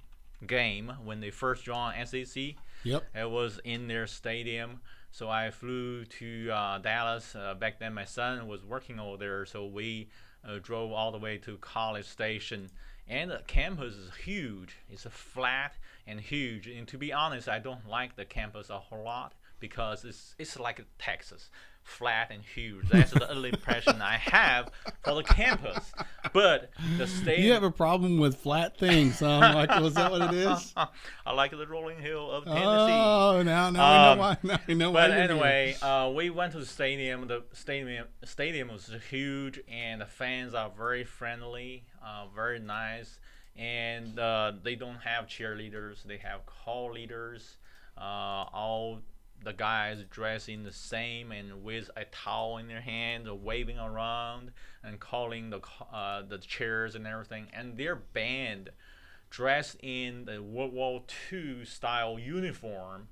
game when they first joined SEC. Yep. It was in their stadium. So I flew to Dallas. Back then my son was working over there, so we drove all the way to College Station. And the campus is huge. It's flat and huge. And to be honest, I don't like the campus a whole lot, because it's like Texas, flat and huge. That's the only impression I have for the campus. But the stadium... You have a problem with flat things, huh, Michael? Is that what it is? I like the rolling hill of Tennessee. Oh, now we know why. Now we know why. But anyway, we went to the stadium. The stadium was huge, and the fans are very friendly, very nice. And they don't have cheerleaders. They have call leaders. All the guys dressed in the same and with a towel in their hand, waving around and calling the chairs and everything. And their band dressed in the World War II style uniform,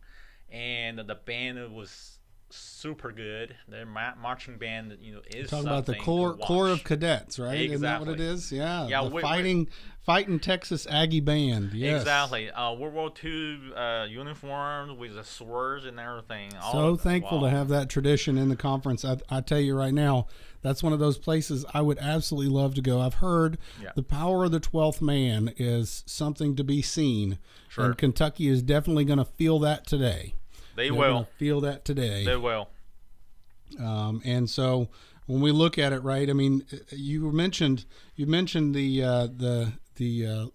and the band was super good. Their marching band, is talking something about the Corps of Cadets, right? Exactly. Isn't that what it is? Yeah. The fighting Texas Aggie band. Yes. Exactly. World War II uniforms with the swords and everything. So thankful to have that tradition in the conference. I tell you right now, that's one of those places I would absolutely love to go. I've heard the power of the 12th man is something to be seen. Sure. And Kentucky is definitely going to feel that today. They will feel that today. They will. And so when we look at it, right? I mean, you mentioned the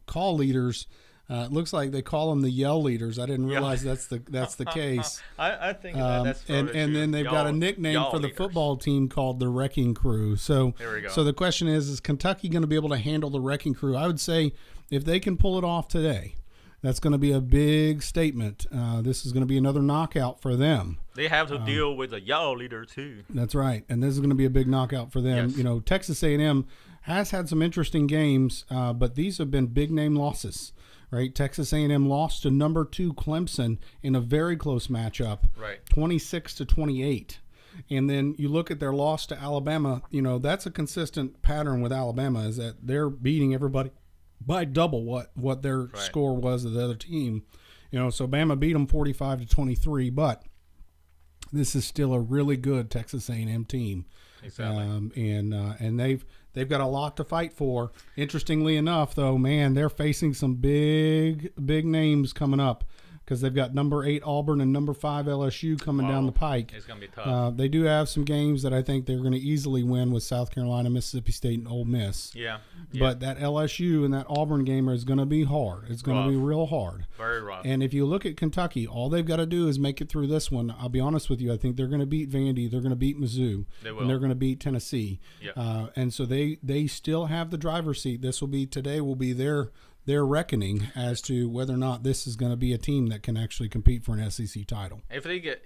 call leaders. It looks like they call them the yell leaders. I didn't realize that's the case. I think that's and then they've got a nickname for the football team called the Wrecking Crew. So there we go. So the question is Kentucky going to be able to handle the Wrecking Crew? I would say if they can pull it off today, that's going to be a big statement. This is going to be another knockout for them. They have to deal with a yellow leader too. That's right, and this is going to be a big knockout for them. Yes. Texas A&M has had some interesting games, but these have been big name losses. Right, Texas A&M lost to number 2 Clemson in a very close matchup, right, 26-28. And then you look at their loss to Alabama. That's a consistent pattern with Alabama, is that they're beating everybody by double what their score was of the other team. So Bama beat them 45-23, but this is still a really good Texas A&M team. Exactly. And they've got a lot to fight for. Interestingly enough, though, man, they're facing some big names coming up, because they've got number 8 Auburn and number 5 LSU coming down the pike. It's going to be tough. They do have some games that I think they're going to easily win with South Carolina, Mississippi State, and Ole Miss. Yeah. But that LSU and that Auburn game is going to be hard. It's going to be real hard. Very rough. And if you look at Kentucky, all they've got to do is make it through this one. I'll be honest with you. I think they're going to beat Vandy. They're going to beat Mizzou. They will. And they're going to beat Tennessee. Yep. And so they still have the driver's seat. Today will be their reckoning as to whether or not this is going to be a team that can actually compete for an SEC title. If they get,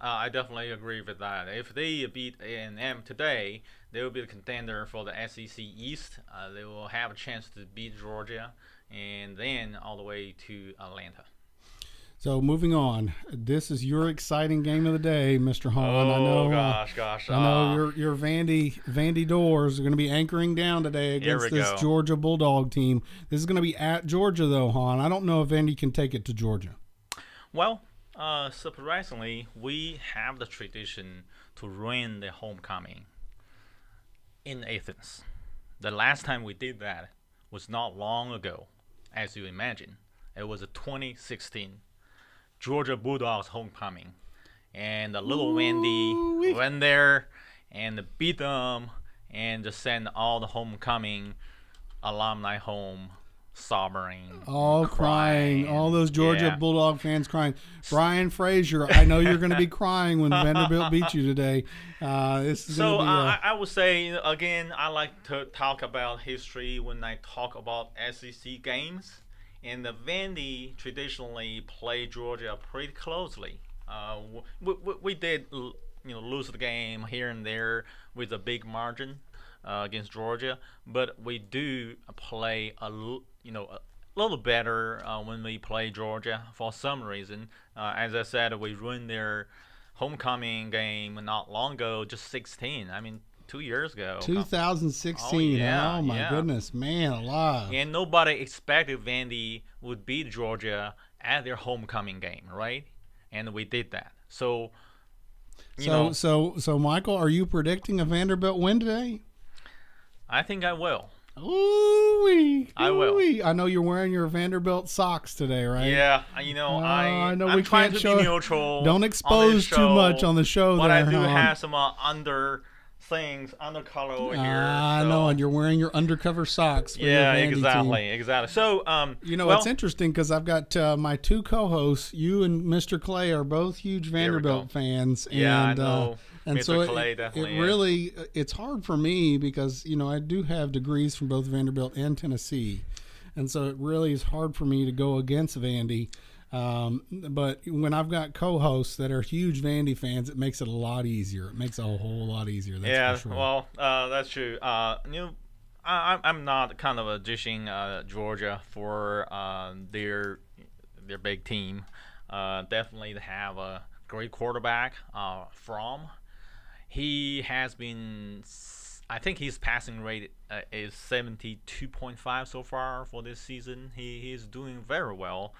I definitely agree with that. If they beat A&M today, they will be the contender for the SEC East. They will have a chance to beat Georgia, and then all the way to Atlanta. So moving on, this is your exciting game of the day, Mr. Hahn. Oh, gosh. I know your Vandy Doors are going to be anchoring down today against this Georgia Bulldog team. This is going to be at Georgia, though, Hahn. I don't know if Vandy can take it to Georgia. Well, surprisingly, we have the tradition to ruin the homecoming in Athens. The last time we did that was not long ago, as you imagine. It was 2016. Georgia Bulldogs homecoming, and the little Vandy went there and beat them and just sent all the homecoming alumni home, sobbing, all crying, all those Georgia Bulldog fans crying. Brian Frazier, I know you're going to be crying when Vanderbilt beats you today. This is so I would say, again, I like to talk about history when I talk about SEC games. And the Vandy traditionally play Georgia pretty closely. We did, lose the game here and there with a big margin against Georgia, but we do play a little better when we play Georgia for some reason. As I said, we ruined their homecoming game not long ago, just 16. I mean, 2 years ago. 2016. Oh my goodness, man alive. And nobody expected Vandy would beat Georgia at their homecoming game, right? And we did that. So Michael, are you predicting a Vanderbilt win today? I think I will. I will. I know you're wearing your Vanderbilt socks today, right? Yeah, I know I'm trying to be neutral. Don't expose too much on the show. But I do have some undercolor over here. I know, and you're wearing your undercover socks. For yeah, your Vandy exactly. So, it's interesting because I've got my two co-hosts. You and Mr. Clay are both huge Vanderbilt fans. Yeah, and, I know. And Mr. so Clay definitely it's hard for me because I do have degrees from both Vanderbilt and Tennessee, and so it really is hard for me to go against Vandy. But when I've got co-hosts that are huge Vandy fans, it makes it a lot easier. It makes it a whole lot easier. That's for sure. Well, that's true. I'm not kind of dishing Georgia for their big team. Definitely they have a great quarterback. He has been. I think his passing rate is 72.5 so far for this season. He is doing very well.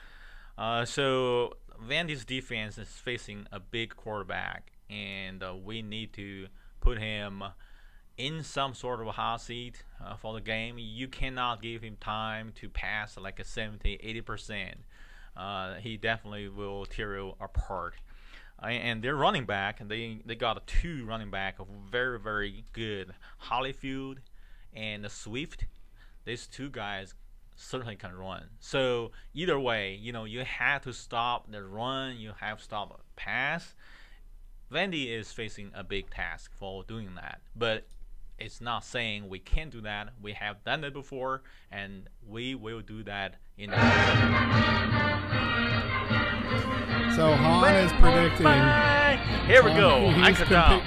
So Vandy's defense is facing a big quarterback, and we need to put him in some sort of a hot seat for the game. You cannot give him time to pass like a 70-80%. He definitely will tear you apart. And their running back, they got two running back of very, very good, Holyfield and Swift. These two guys certainly can run. So either way, you have to stop the run, you have to stop the pass. Vandy is facing a big task for doing that, but it's not saying we can't do that. We have done it before, and we will do that in the future. So Hahn is predicting. Here we go. He's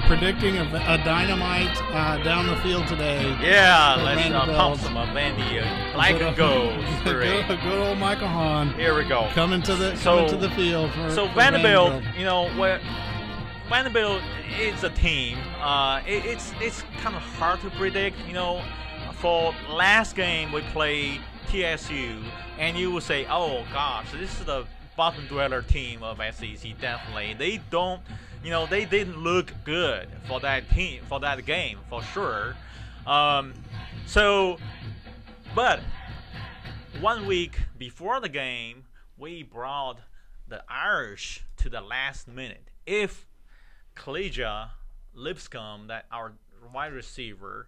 predicting a dynamite down the field today. Yeah, let's pump some Vandy like a goal. Good old Michael Hahn. Here we go. Coming to the field. For Vanderbilt, Vanderbilt is a team. It's kind of hard to predict. For last game we played TSU, and you will say, "Oh gosh, this is the bottom dweller team of SEC." Definitely, they don't they didn't look good for that team, for that game, for sure. But 1 week before the game, we brought the Irish to the last minute. If Kalija Lipscomb, that our wide receiver,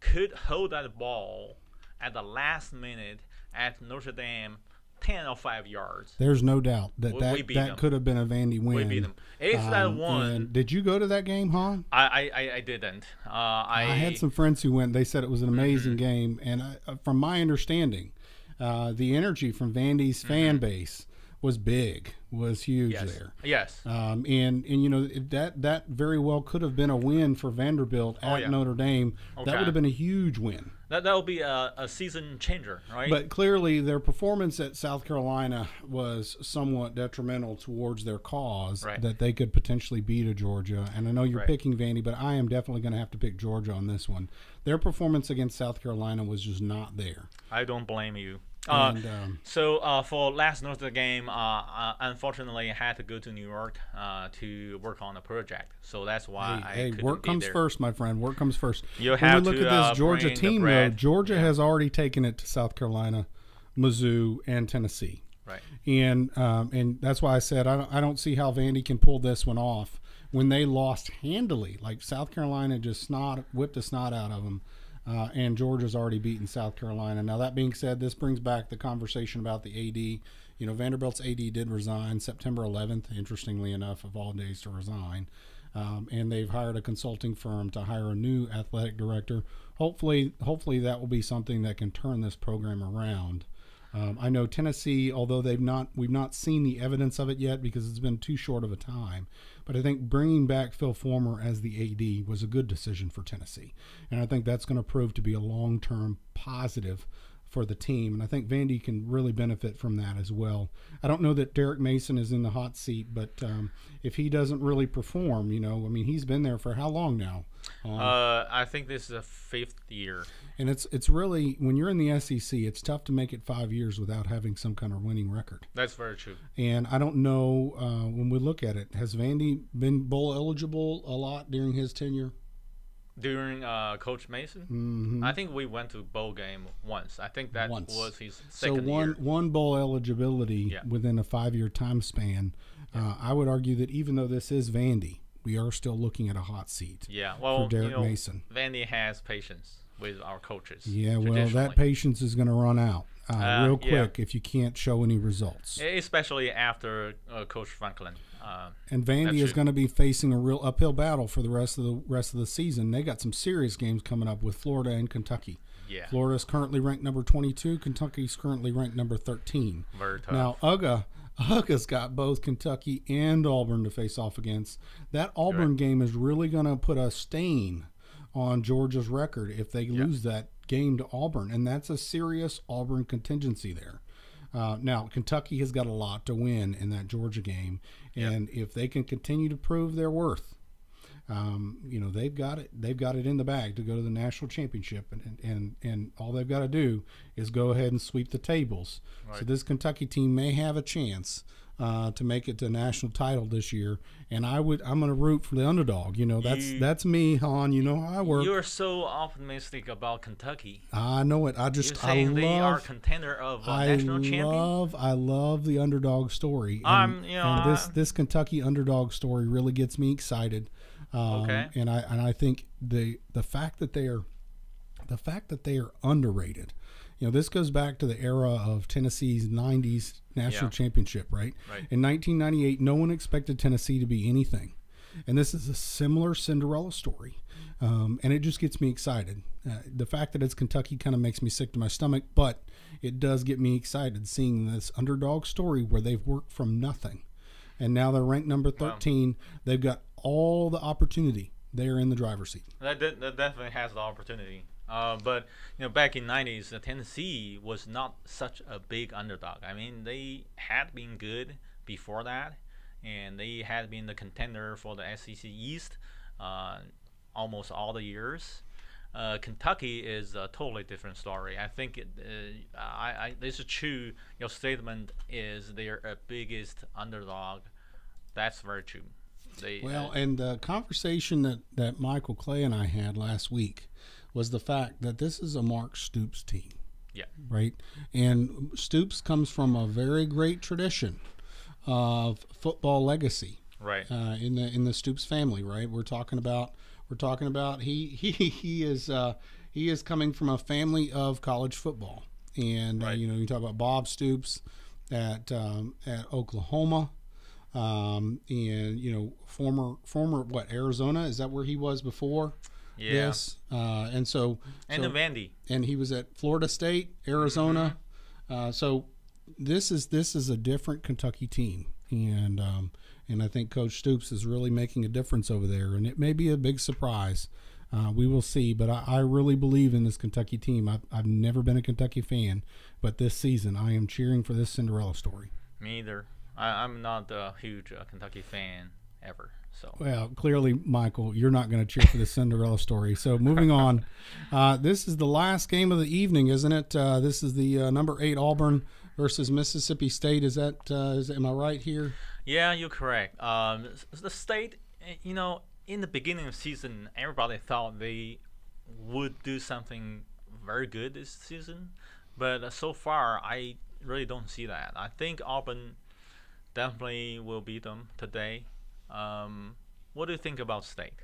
could hold that ball at the last minute at Notre Dame 10 or 5 yards. There's no doubt that could have been a Vandy win. We beat them. If that won. Did you go to that game, Han? I didn't. I had some friends who went. They said it was an amazing game. And from my understanding, the energy from Vandy's fan base was big, was huge there. Yes. And that very well could have been a win for Vanderbilt at Notre Dame. Okay. That would have been a huge win. That will be a season changer, right? But clearly their performance at South Carolina was somewhat detrimental towards their cause, that they could potentially beat a Georgia. And I know you're picking Vandy, but I am definitely going to have to pick Georgia on this one. Their performance against South Carolina was just not there. I don't blame you. For last Notre game, unfortunately, I had to go to New York to work on a project. So that's why I couldn't work be comes there. first, my friend. Work comes first. When we look at this Georgia team, though, Georgia has already taken it to South Carolina, Mizzou, and Tennessee. Right. And that's why I said I don't see how Vandy can pull this one off when they lost handily. Like South Carolina just whipped the snot out of them. And Georgia's already beaten South Carolina. Now, that being said, this brings back the conversation about the AD. Vanderbilt's AD did resign September 11th, interestingly enough, of all days to resign. And they've hired a consulting firm to hire a new athletic director. Hopefully that will be something that can turn this program around. I know Tennessee, although we've not seen the evidence of it yet because it's been too short of a time, but I think bringing back Phil Fulmer as the AD was a good decision for Tennessee, and I think that's going to prove to be a long-term positive for the team, and I think Vandy can really benefit from that as well. I don't know that Derek Mason is in the hot seat, but if he doesn't really perform, he's been there for how long now? I think this is the 5th year. And it's really, when you're in the SEC, it's tough to make it 5 years without having some kind of winning record. That's very true. And I don't know, when we look at it, has Vandy been bowl eligible a lot during his tenure? During Coach Mason? Mm-hmm. I think we went to bowl game once. I think that was his second year. So one bowl eligibility within a 5-year time span. I would argue that even though this is Vandy, we are still looking at a hot seat for Derek Mason. Vandy has patience with our coaches. Yeah, well, that patience is going to run out real quick if you can't show any results. Especially after Coach Franklin. And Vandy is going to be facing a real uphill battle for the rest of the season. They got some serious games coming up with Florida and Kentucky. Yeah. Florida's currently ranked number 22. Kentucky's currently ranked number 13. Very tough. Now, UGA's got both Kentucky and Auburn to face off against. That Auburn game is really going to put a stain on Georgia's record if they lose that game to Auburn, and that's a serious Auburn contingency there. Now, Kentucky has got a lot to win in that Georgia game, and if they can continue to prove their worth, they've got it. They've got it in the bag to go to the national championship, and all they've got to do is go ahead and sweep the tables. Right. So this Kentucky team may have a chance to make it to a national title this year, and I'm going to root for the underdog. That's me, Han. You know how I work. You're so optimistic about Kentucky. I know it. You're saying they are contender of national champion. I love the underdog story. And this Kentucky underdog story really gets me excited. And I think the fact that they are underrated. This goes back to the era of Tennessee's 90s national championship, right? In 1998, no one expected Tennessee to be anything. And this is a similar Cinderella story. And it just gets me excited. The fact that it's Kentucky kind of makes me sick to my stomach, but it does get me excited seeing this underdog story where they've worked from nothing. And now they're ranked number 13. Wow. They've got all the opportunity. They're in the driver's seat. That definitely has the opportunity. But back in '90s, Tennessee was not such a big underdog. I mean, they had been good before that, and they had been the contender for the SEC East almost all the years. Kentucky is a totally different story. I think this is true. Your statement is they're a biggest underdog. That's very true. And the conversation that Michael Clay and I had last week was the fact that this is a Mark Stoops team. Yeah. Right? And Stoops comes from a very great tradition of football legacy. Right. In the Stoops family, right? We're talking about he is coming from a family of college football. And right. You talk about Bob Stoops at Oklahoma. And former Arizona, is that where he was before? Yeah. This? And the Vandy. And he was at Florida State, Arizona. Mm-hmm. So this is a different Kentucky team, and I think Coach Stoops is really making a difference over there, and it may be a big surprise. We will see, but I really believe in this Kentucky team. I've never been a Kentucky fan, but this season I am cheering for this Cinderella story. Me either. I'm not a huge Kentucky fan ever. So. Well, clearly, Michael, you're not going to cheer for the Cinderella story. So moving on, this is the last game of the evening, isn't it? This is the number 8 Auburn versus Mississippi State. Am I right here? Yeah, you're correct. The State, in the beginning of the season, everybody thought they would do something very good this season, but so far, I really don't see that. I think Auburn definitely will beat them today. What do you think about State?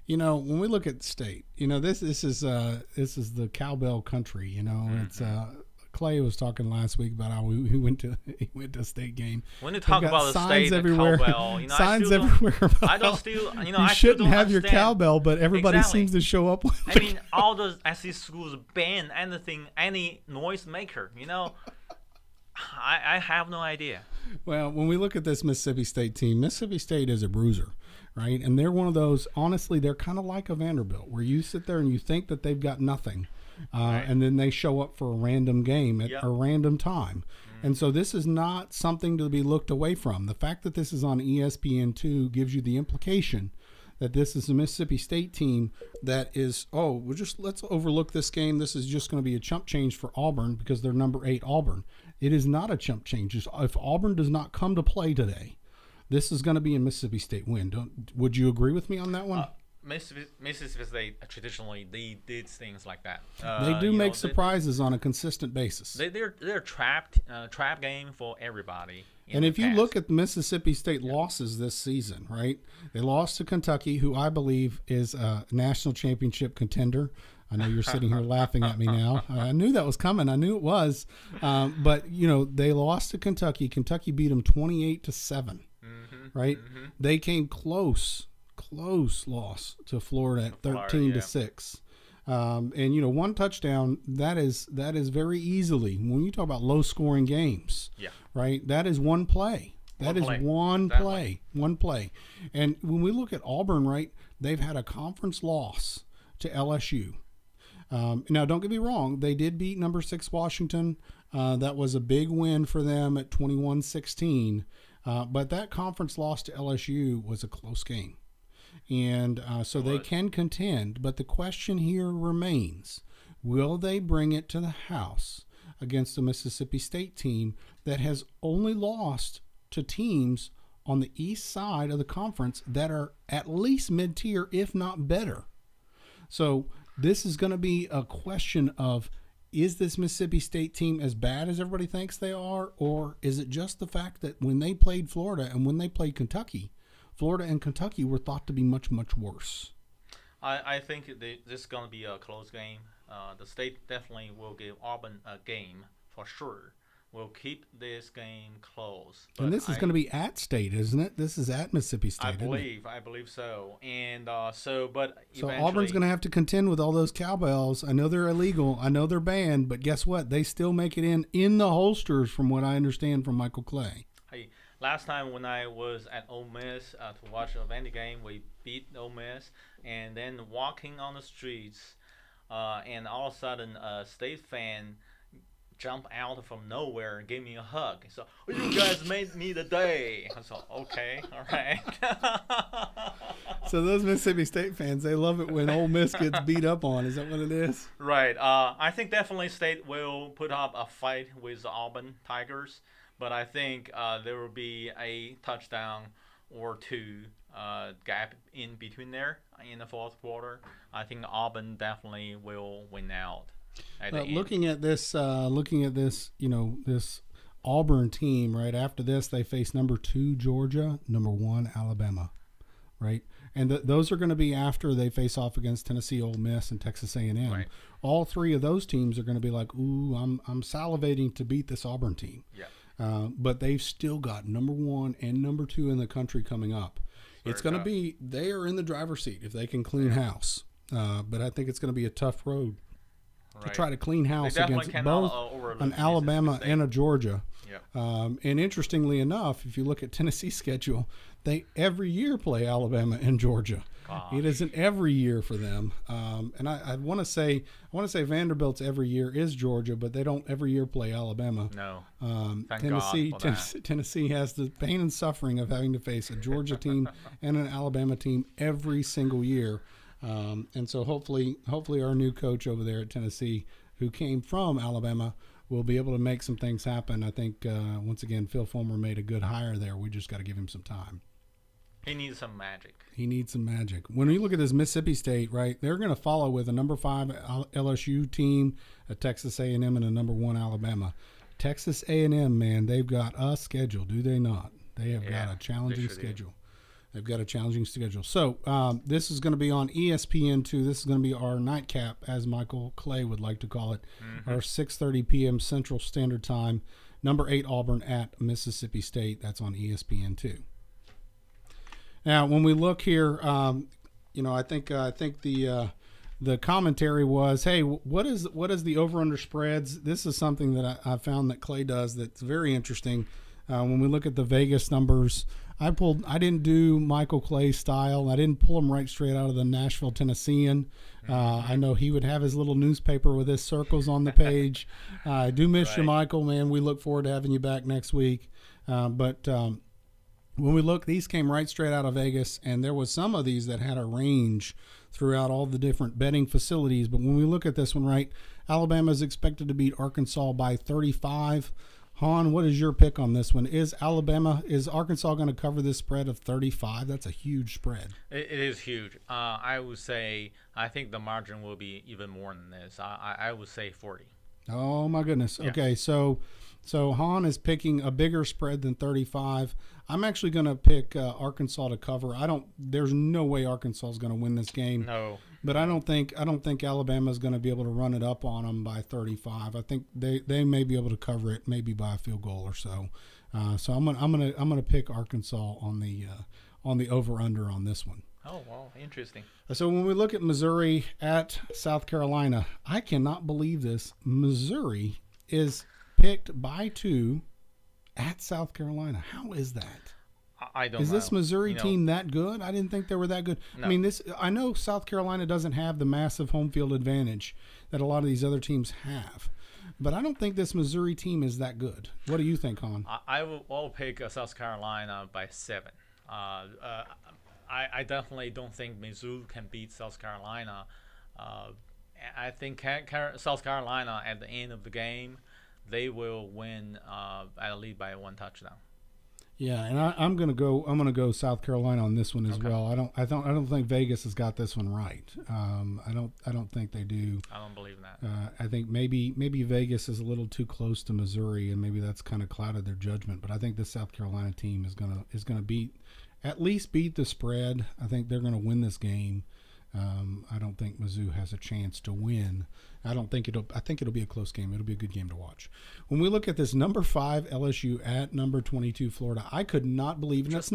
When we look at State, this is the cowbell country. Mm-hmm. It's Clay was talking last week about how he went to a State game. When you talk about the State, everywhere, the cowbell, signs everywhere. I don't still, you shouldn't have your cowbell, but everybody seems to show up with. I mean, all those SEC schools ban any noise maker. I have no idea. Well, when we look at this Mississippi State team, Mississippi State is a bruiser, right? And they're one of those, honestly, they're kind of like a Vanderbilt, where you sit there and you think that they've got nothing, right. And then they show up for a random game at a random time. And so this is not something to be looked away from. The fact that this is on ESPN2 gives you the implication that this is a Mississippi State team that is, let's overlook this game. This is just going to be a chump change for Auburn because they're number 8 Auburn. It is not a chump change. If Auburn does not come to play today, this is going to be a Mississippi State win. Would you agree with me on that one? Mississippi State, traditionally, they did things like that. They do make surprises on a consistent basis. They're a trap game for everybody. And if you look at the Mississippi State losses this season, right? They lost to Kentucky, who I believe is a national championship contender. I know you're sitting here laughing at me now. I knew that was coming. I knew it was. But, they lost to Kentucky. Kentucky beat them 28-7, right? Mm-hmm. They came close loss to Florida at 13-6. And one touchdown, that is very easily, when you talk about low-scoring games, right, that is one play. One play. And when we look at Auburn, right, they've had a conference loss to LSU. Now, don't get me wrong. They did beat number 6 Washington. That was a big win for them at 21-16. But that conference loss to LSU was a close game. And so they can contend. But the question here remains, will they bring it to the house against the Mississippi State team that has only lost to teams on the east side of the conference that are at least mid-tier, if not better? So this is going to be a question of, is this Mississippi State team as bad as everybody thinks they are, or is it just the fact that when they played Florida and when they played Kentucky, Florida and Kentucky were thought to be much, much worse? I think this is going to be a close game. The State definitely will give Auburn a game for sure. We'll keep this game close. And this is going to be at State, isn't it? This is at Mississippi State. I believe so. And so Auburn's going to have to contend with all those cowbells. I know they're illegal. I know they're banned. But guess what? They still make it in the holsters, from what I understand from Michael Clay. Hey, last time when I was at Ole Miss to watch a Vandy game, we beat Ole Miss, and then walking on the streets, and all of a sudden a State fan jumped out from nowhere and gave me a hug. So, you guys made me the day. I said, okay, all right. So those Mississippi State fans, they love it when Ole Miss gets beat up on. Is that what it is? Right. I think definitely State will put up a fight with the Auburn Tigers, but I think there will be a touchdown or two gap in between there in the fourth quarter, I think Auburn definitely will win out. Looking at this, this Auburn team, right after this, they face number 2 Georgia, number 1 Alabama, right? And those are going to be after they face off against Tennessee, Ole Miss, and Texas A&M. Right. All 3 of those teams are going to be like, ooh, I'm salivating to beat this Auburn team. Yeah. But they've still got number 1 and number 2 in the country coming up. It's going to be, they are in the driver's seat if they can clean house. But I think it's going to be a tough road to try to clean house against both an Alabama and a Georgia. Yep. And interestingly enough, if you look at Tennessee's schedule, they every year play Alabama and Georgia. Gosh. It isn't every year for them. And I want to say Vanderbilt's every year is Georgia, but they don't every year play Alabama. No. Tennessee has the pain and suffering of having to face a Georgia team and an Alabama team every single year. And so hopefully our new coach over there at Tennessee, who came from Alabama, will be able to make some things happen. I think, once again, Phil Fulmer made a good hire there. We just got to give him some time. He needs some magic. When you look at this Mississippi State, right, they're going to follow with a number 5 LSU team, a Texas A&M, and a number 1 Alabama. Texas A&M, man, they've got a schedule, do they not? They have got a challenging schedule. They've got a challenging schedule. So this is going to be on ESPN2. This is going to be our nightcap, as Michael Clay would like to call it, our 6:30 p.m. Central Standard Time. Number 8 Auburn at Mississippi State. That's on ESPN2. Now, when we look here, I think the commentary was, hey, what is the over/under spreads? This is something that I found that Clay does that's very interesting. When we look at the Vegas numbers, I didn't do Michael Clay style. I didn't pull him right straight out of the Nashville Tennessean. I know he would have his little newspaper with his circles on the page. I do miss you, Michael, man. We look forward to having you back next week. But when we look, these came right straight out of Vegas, and there was some of these that had a range throughout all the different betting facilities. But when we look at this one, right, Alabama is expected to beat Arkansas by 35. Han, what is your pick on this one? Is Arkansas going to cover this spread of 35? That's a huge spread. It is huge. I would say, I think the margin will be even more than this. I would say 40. Oh, my goodness. Yeah. Okay, so Han is picking a bigger spread than 35. I'm actually going to pick Arkansas to cover. There's no way Arkansas is going to win this game. No. But I don't think Alabama is going to be able to run it up on them by 35. I think they may be able to cover it, maybe by a field goal or so. So I'm gonna pick Arkansas on the over under on this one. Oh, wow, interesting. So when we look at Missouri at South Carolina, I cannot believe this. Missouri is picked by 2 at South Carolina. How is that? I don't know. Is this Missouri team that good? I didn't think they were that good. No. I mean, I know South Carolina doesn't have the massive home field advantage that a lot of these other teams have, but I don't think this Missouri team is that good. What do you think, Han? I will pick South Carolina by 7. I definitely don't think Mizzou can beat South Carolina. I think South Carolina at the end of the game, they will win at least by 1 touchdown. Yeah, and I'm gonna go South Carolina on this one as well. I don't think Vegas has got this one right. I don't think they do. I don't believe in that. I think maybe Vegas is a little too close to Missouri, and maybe that's kind of clouded their judgment. But I think this South Carolina team is gonna at least beat the spread. I think they're gonna win this game. I don't think Mizzou has a chance to win. I think it'll be a close game. It'll be a good game to watch. When we look at this number 5 LSU at number 22 Florida, I could not believe, and it's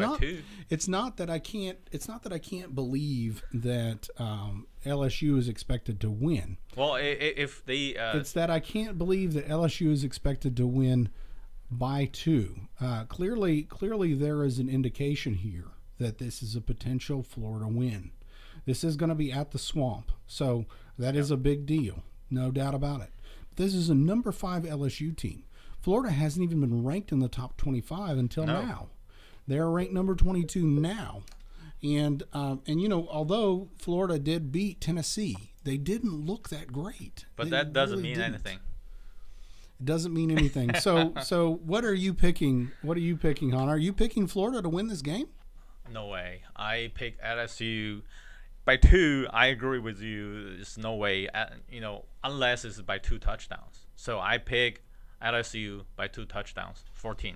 not that I can't believe that LSU is expected to win. Well, if they it's that I can't believe that LSU is expected to win by 2. Clearly there is an indication here that this is a potential Florida win. This is going to be at the Swamp, so that is a big deal, no doubt about it. This is a number 5 LSU team. Florida hasn't even been ranked in the top 25 until now. They're ranked number 22 now, and although Florida did beat Tennessee, they didn't look that great. But that doesn't mean anything. It doesn't mean anything. So what are you picking? What are you picking, Han? Are you picking Florida to win this game? No way. I pick LSU by 2. I agree with you. There's no way. Unless it's by 2 touchdowns. So I pick LSU by 2 touchdowns, 14.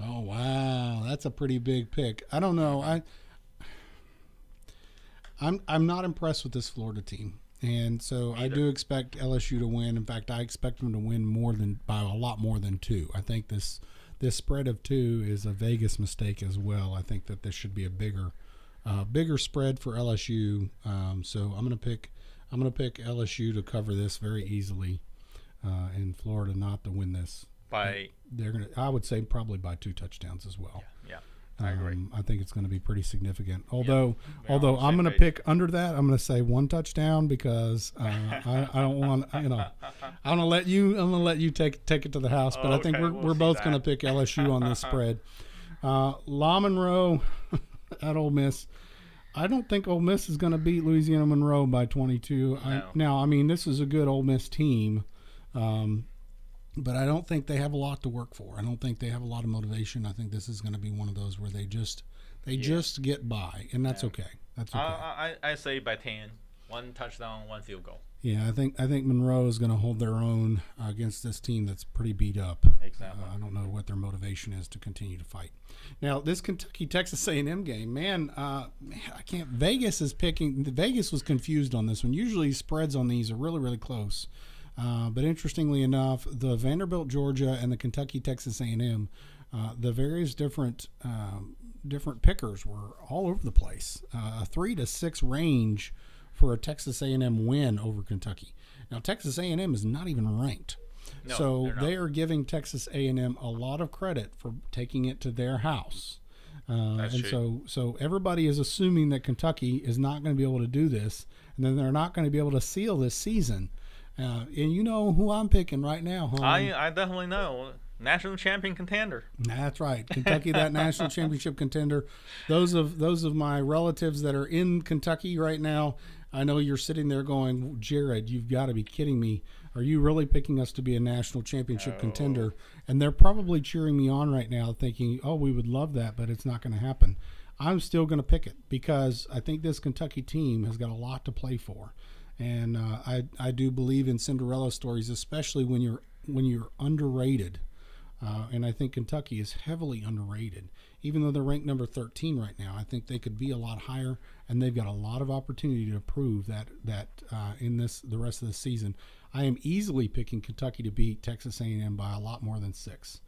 Oh wow, that's a pretty big pick. I don't know. I'm not impressed with this Florida team, and so I do expect LSU to win. In fact, I expect them to win by a lot more than 2. I think this spread of 2 is a Vegas mistake as well. I think that this should be a bigger spread for LSU. So I'm gonna pick LSU to cover this very easily, and Florida not to win this. I would say probably by 2 touchdowns as well. Yeah. I agree. I think it's going to be pretty significant. Although I'm going to pick under that. I'm going to say 1 touchdown because I don't want I'm going to let you take it to the house. But I think we're both going to pick LSU on this spread. Monroe at Ole Miss. I don't think Ole Miss is going to beat Louisiana Monroe by 22. No. This is a good Ole Miss team. But I don't think they have a lot to work for. I don't think they have a lot of motivation. I think this is going to be one of those where they just get by, and that's okay. That's okay. I say by 10, 1 touchdown, 1 field goal. Yeah, I think Monroe is going to hold their own against this team that's pretty beat up. Exactly. I don't know what their motivation is to continue to fight. Now, this Kentucky-Texas A&M game, I can't. Vegas was confused on this one. Usually spreads on these are really, really close. But interestingly enough, the Vanderbilt, Georgia, and the Kentucky, Texas A&M, the various different pickers were all over the place. A 3 to 6 range for a Texas A&M win over Kentucky. Now, Texas A&M is not even ranked, so they are giving Texas A&M a lot of credit for taking it to their house. That's true. So everybody is assuming that Kentucky is not going to be able to do this, and then they're not going to be able to seal this season. And you know who I'm picking right now, huh? I definitely know. National champion contender. That's right. Kentucky, that national championship contender. Those of my relatives that are in Kentucky right now, I know you're sitting there going, Jared, you've got to be kidding me. Are you really picking us to be a national championship contender? And they're probably cheering me on right now thinking, oh, we would love that, but it's not going to happen. I'm still going to pick it because I think this Kentucky team has got a lot to play for. And I do believe in Cinderella stories, especially when you're underrated. And I think Kentucky is heavily underrated, even though they're ranked number 13 right now. I think they could be a lot higher, and they've got a lot of opportunity to prove that in the rest of the season. I am easily picking Kentucky to beat Texas A&M by a lot more than 6.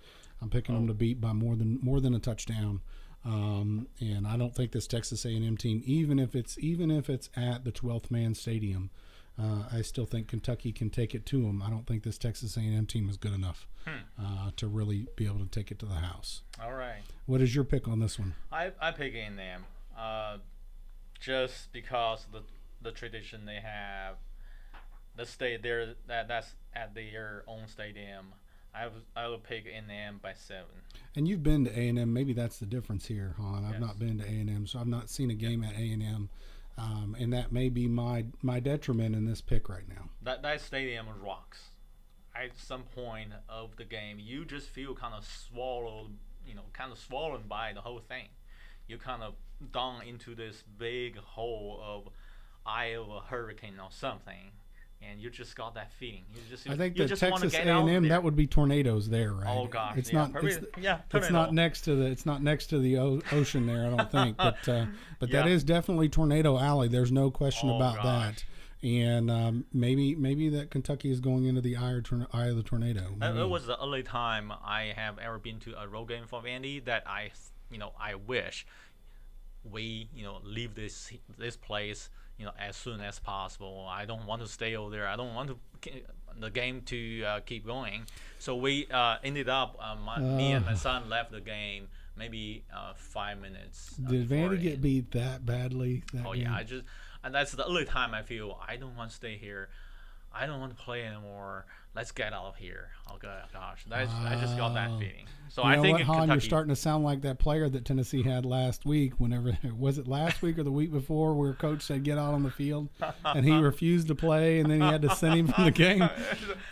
I'm picking them to beat by more than a touchdown. And I don't think this Texas A&M team, even if it's at the 12th man stadium, I still think Kentucky can take it to them. I don't think this Texas A&M team is good enough to really be able to take it to the house. All right. What is your pick on this one? I pick A&M just because the tradition they have, the state there that's at their own stadium. I will pick A&M by 7. And you've been to A&M. Maybe that's the difference here, Han. I've not been to A&M, so I've not seen a game at A&M, and that may be my detriment in this pick right now. That stadium rocks. At some point of the game, you just feel kind of swallowed by the whole thing. You kind of down into this big hole of eye of a hurricane or something. And you just got that feeling. I think that Texas A&M, that would be tornadoes there, right? Oh gosh, it's not next to the ocean there, I don't think. But that is definitely Tornado Alley. There's no question about that. And maybe that Kentucky is going into the eye of the tornado. It was the only time I have ever been to a road game for Vandy that I wish we leave this place as soon as possible. I don't want to stay over there. I don't want the game to keep going. So we ended up, me and my son left the game maybe 5 minutes. Did Vandy get beat that badly? Yeah, and that's the only time I feel I don't want to stay here. I don't want to play anymore. let's get out of here. Oh gosh, I just got that feeling. So you I know think what, in Han, Kentucky, you're starting to sound like that player that Tennessee had last week. Whenever was it last week or the week before, where coach said get out on the field, and he refused to play, and then he had to send him from the game.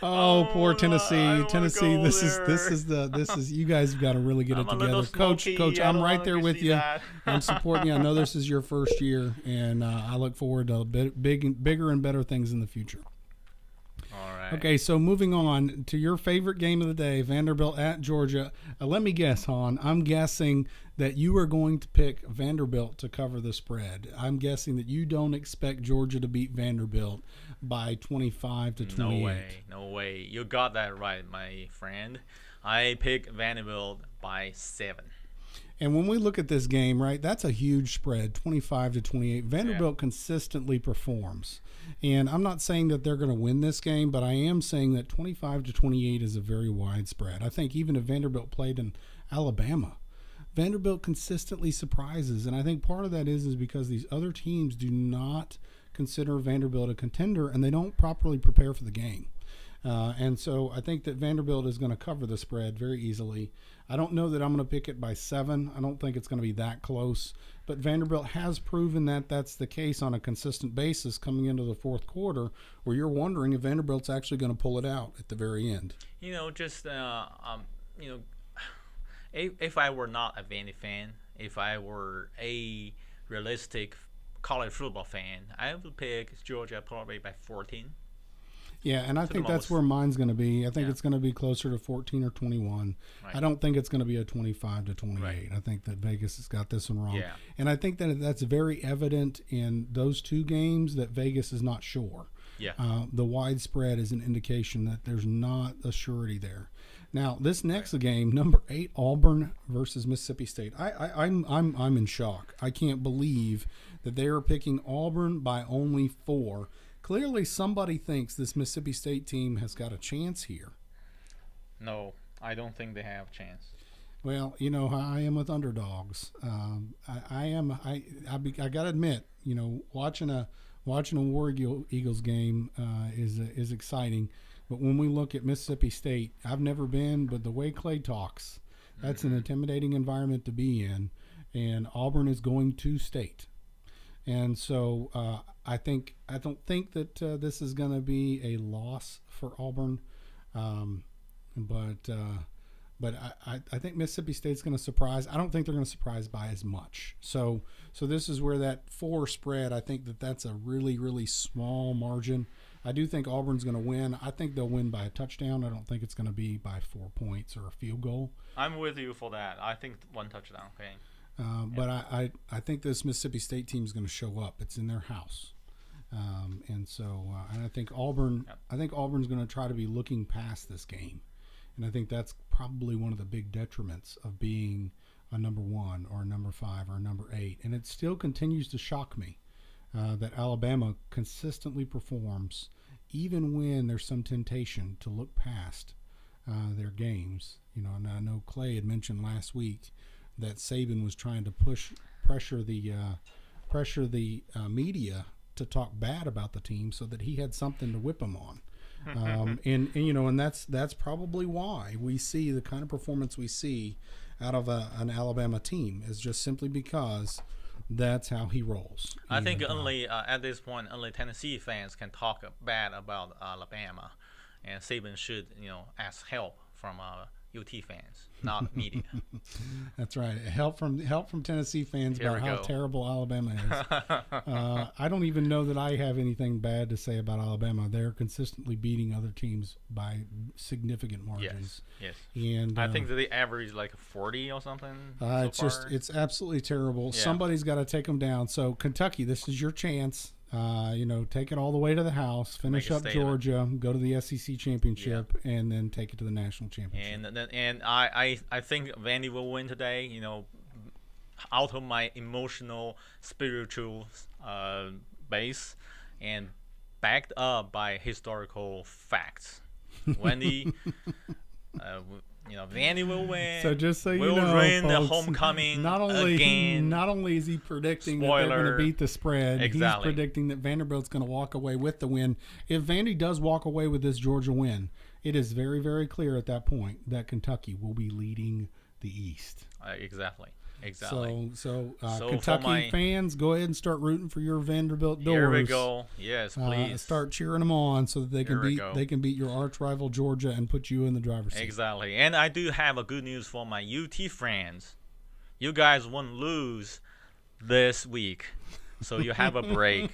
Oh, poor Tennessee! Tennessee, this is you guys have got to really get it together, Coach. I'm right there with you. I'm supporting you. I know this is your first year, and I look forward to bigger and better things in the future. All right. Okay, so moving on to your favorite game of the day, Vanderbilt at Georgia. Let me guess, Han. I'm guessing that you are going to pick Vanderbilt to cover the spread. I'm guessing that you don't expect Georgia to beat Vanderbilt by 25 to 28. No way. You got that right, my friend. I pick Vanderbilt by 7. And when we look at this game, right, that's a huge spread, 25 to 28. Vanderbilt consistently performs. And I'm not saying that they're going to win this game, but I am saying that 25 to 28 is a very wide spread. I think even if Vanderbilt played in Alabama, Vanderbilt consistently surprises. And I think part of that is because these other teams do not consider Vanderbilt a contender and they don't properly prepare for the game. And so I think that Vanderbilt is going to cover the spread very easily. I don't know that I'm going to pick it by 7. I don't think it's going to be that close. But Vanderbilt has proven that that's the case on a consistent basis coming into the fourth quarter, where you're wondering if Vanderbilt's actually going to pull it out at the very end. If I were not a Vandy fan, if I were a realistic college football fan, I would pick Georgia probably by 14. Yeah, and I think that's where mine's going to be. I think it's going to be closer to 14 or 21. Right. I don't think it's going to be a 25 to 28. Right. I think that Vegas has got this one wrong. Yeah. And I think that that's very evident in those two games that Vegas is not sure. Yeah. The widespread is an indication that there's not a surety there. Now, this next game, number 8, Auburn versus Mississippi State. I'm in shock. I can't believe that they are picking Auburn by only 4. Clearly, somebody thinks this Mississippi State team has got a chance here. No, I don't think they have a chance. Well, you know how I am with underdogs. I got to admit, you know, watching a War Eagles game is exciting. But when we look at Mississippi State, I've never been, but the way Clay talks, that's an intimidating environment to be in. And Auburn is going to State. And so I don't think that this is going to be a loss for Auburn, but I think Mississippi State's going to surprise. I don't think they're going to surprise by as much. So this is where that 4 spread. I think that's a really, really small margin. I do think Auburn's going to win. I think they'll win by a touchdown. I don't think it's going to be by 4 points or a field goal. I'm with you for that. I think 1 touchdown. Okay. But I think this Mississippi State team is going to show up. It's in their house, and I think Auburn. Yep. I think Auburn's going to try to be looking past this game, and I think that's probably one of the big detriments of being a number 1 or a number 5 or a number 8. And it still continues to shock me that Alabama consistently performs, even when there's some temptation to look past their games. You know, and I know Clay had mentioned last week that Saban was trying to pressure the media to talk bad about the team so that he had something to whip them on. And that's probably why we see the kind of performance we see out of an Alabama team, is just simply because that's how he rolls. I think only at this point only Tennessee fans can talk bad about Alabama, and Saban should ask help from UT fans, not media. That's right. Help from Tennessee fans about how terrible Alabama is. I don't even know that I have anything bad to say about Alabama. They're consistently beating other teams by significant margins. Yes. And I think that they average like 40 or something. It's absolutely terrible. Yeah. Somebody's got to take them down. So Kentucky, this is your chance. Take it all the way to the house, finish up Georgia, go to the SEC championship, and then take it to the national championship. And I think Vandy will win today. Out of my emotional, spiritual base, and backed up by historical facts. Vandy. Vandy will win. So just so you know, will win folks, the homecoming again. Not only is he predicting that they're going to beat the spread, he's predicting that Vanderbilt's going to walk away with the win. If Vandy does walk away with this Georgia win, it is very, very clear at that point that Kentucky will be leading the East. Exactly. So Kentucky fans, go ahead and start rooting for your Vanderbilt Doors. Here we go. Yes, please. Start cheering them on so that they can beat your arch rival Georgia and put you in the driver's seat. Exactly. And I do have a good news for my UT friends. You guys won't lose this week. So you have a break.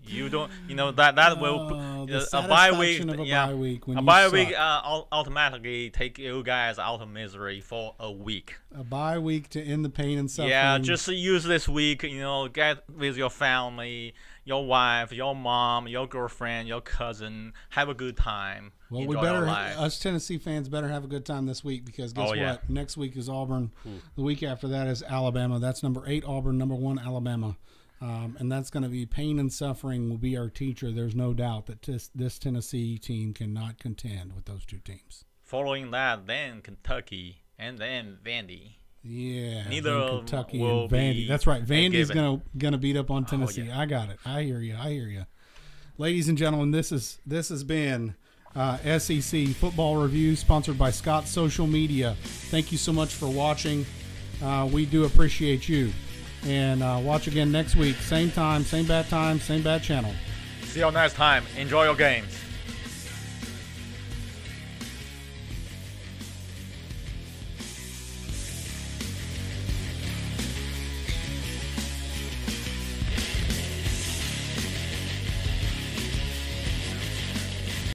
You don't, that will a bye week. A bye week automatically take you guys out of misery for a week. A bye week to end the pain and suffering. Yeah, just use this week. Get with your family, your wife, your mom, your girlfriend, your cousin. Have a good time. Well, we better. Us Tennessee fans better have a good time this week because guess what? Next week is Auburn. The week after that is Alabama. That's number 8 Auburn, number 1 Alabama. And that's going to be pain and suffering will be our teacher. There's no doubt that this Tennessee team cannot contend with those two teams. Following that, then Kentucky, and then Vandy. Yeah, neither of Kentucky will and Vandy. That's right. Vandy's gonna beat up on Tennessee. Yeah. I got it. I hear you. Ladies and gentlemen, this has been SEC Football Review, sponsored by Scott's Social Media. Thank you so much for watching. We do appreciate you. And watch again next week. Same time, same bad channel. See you next time. Enjoy your games.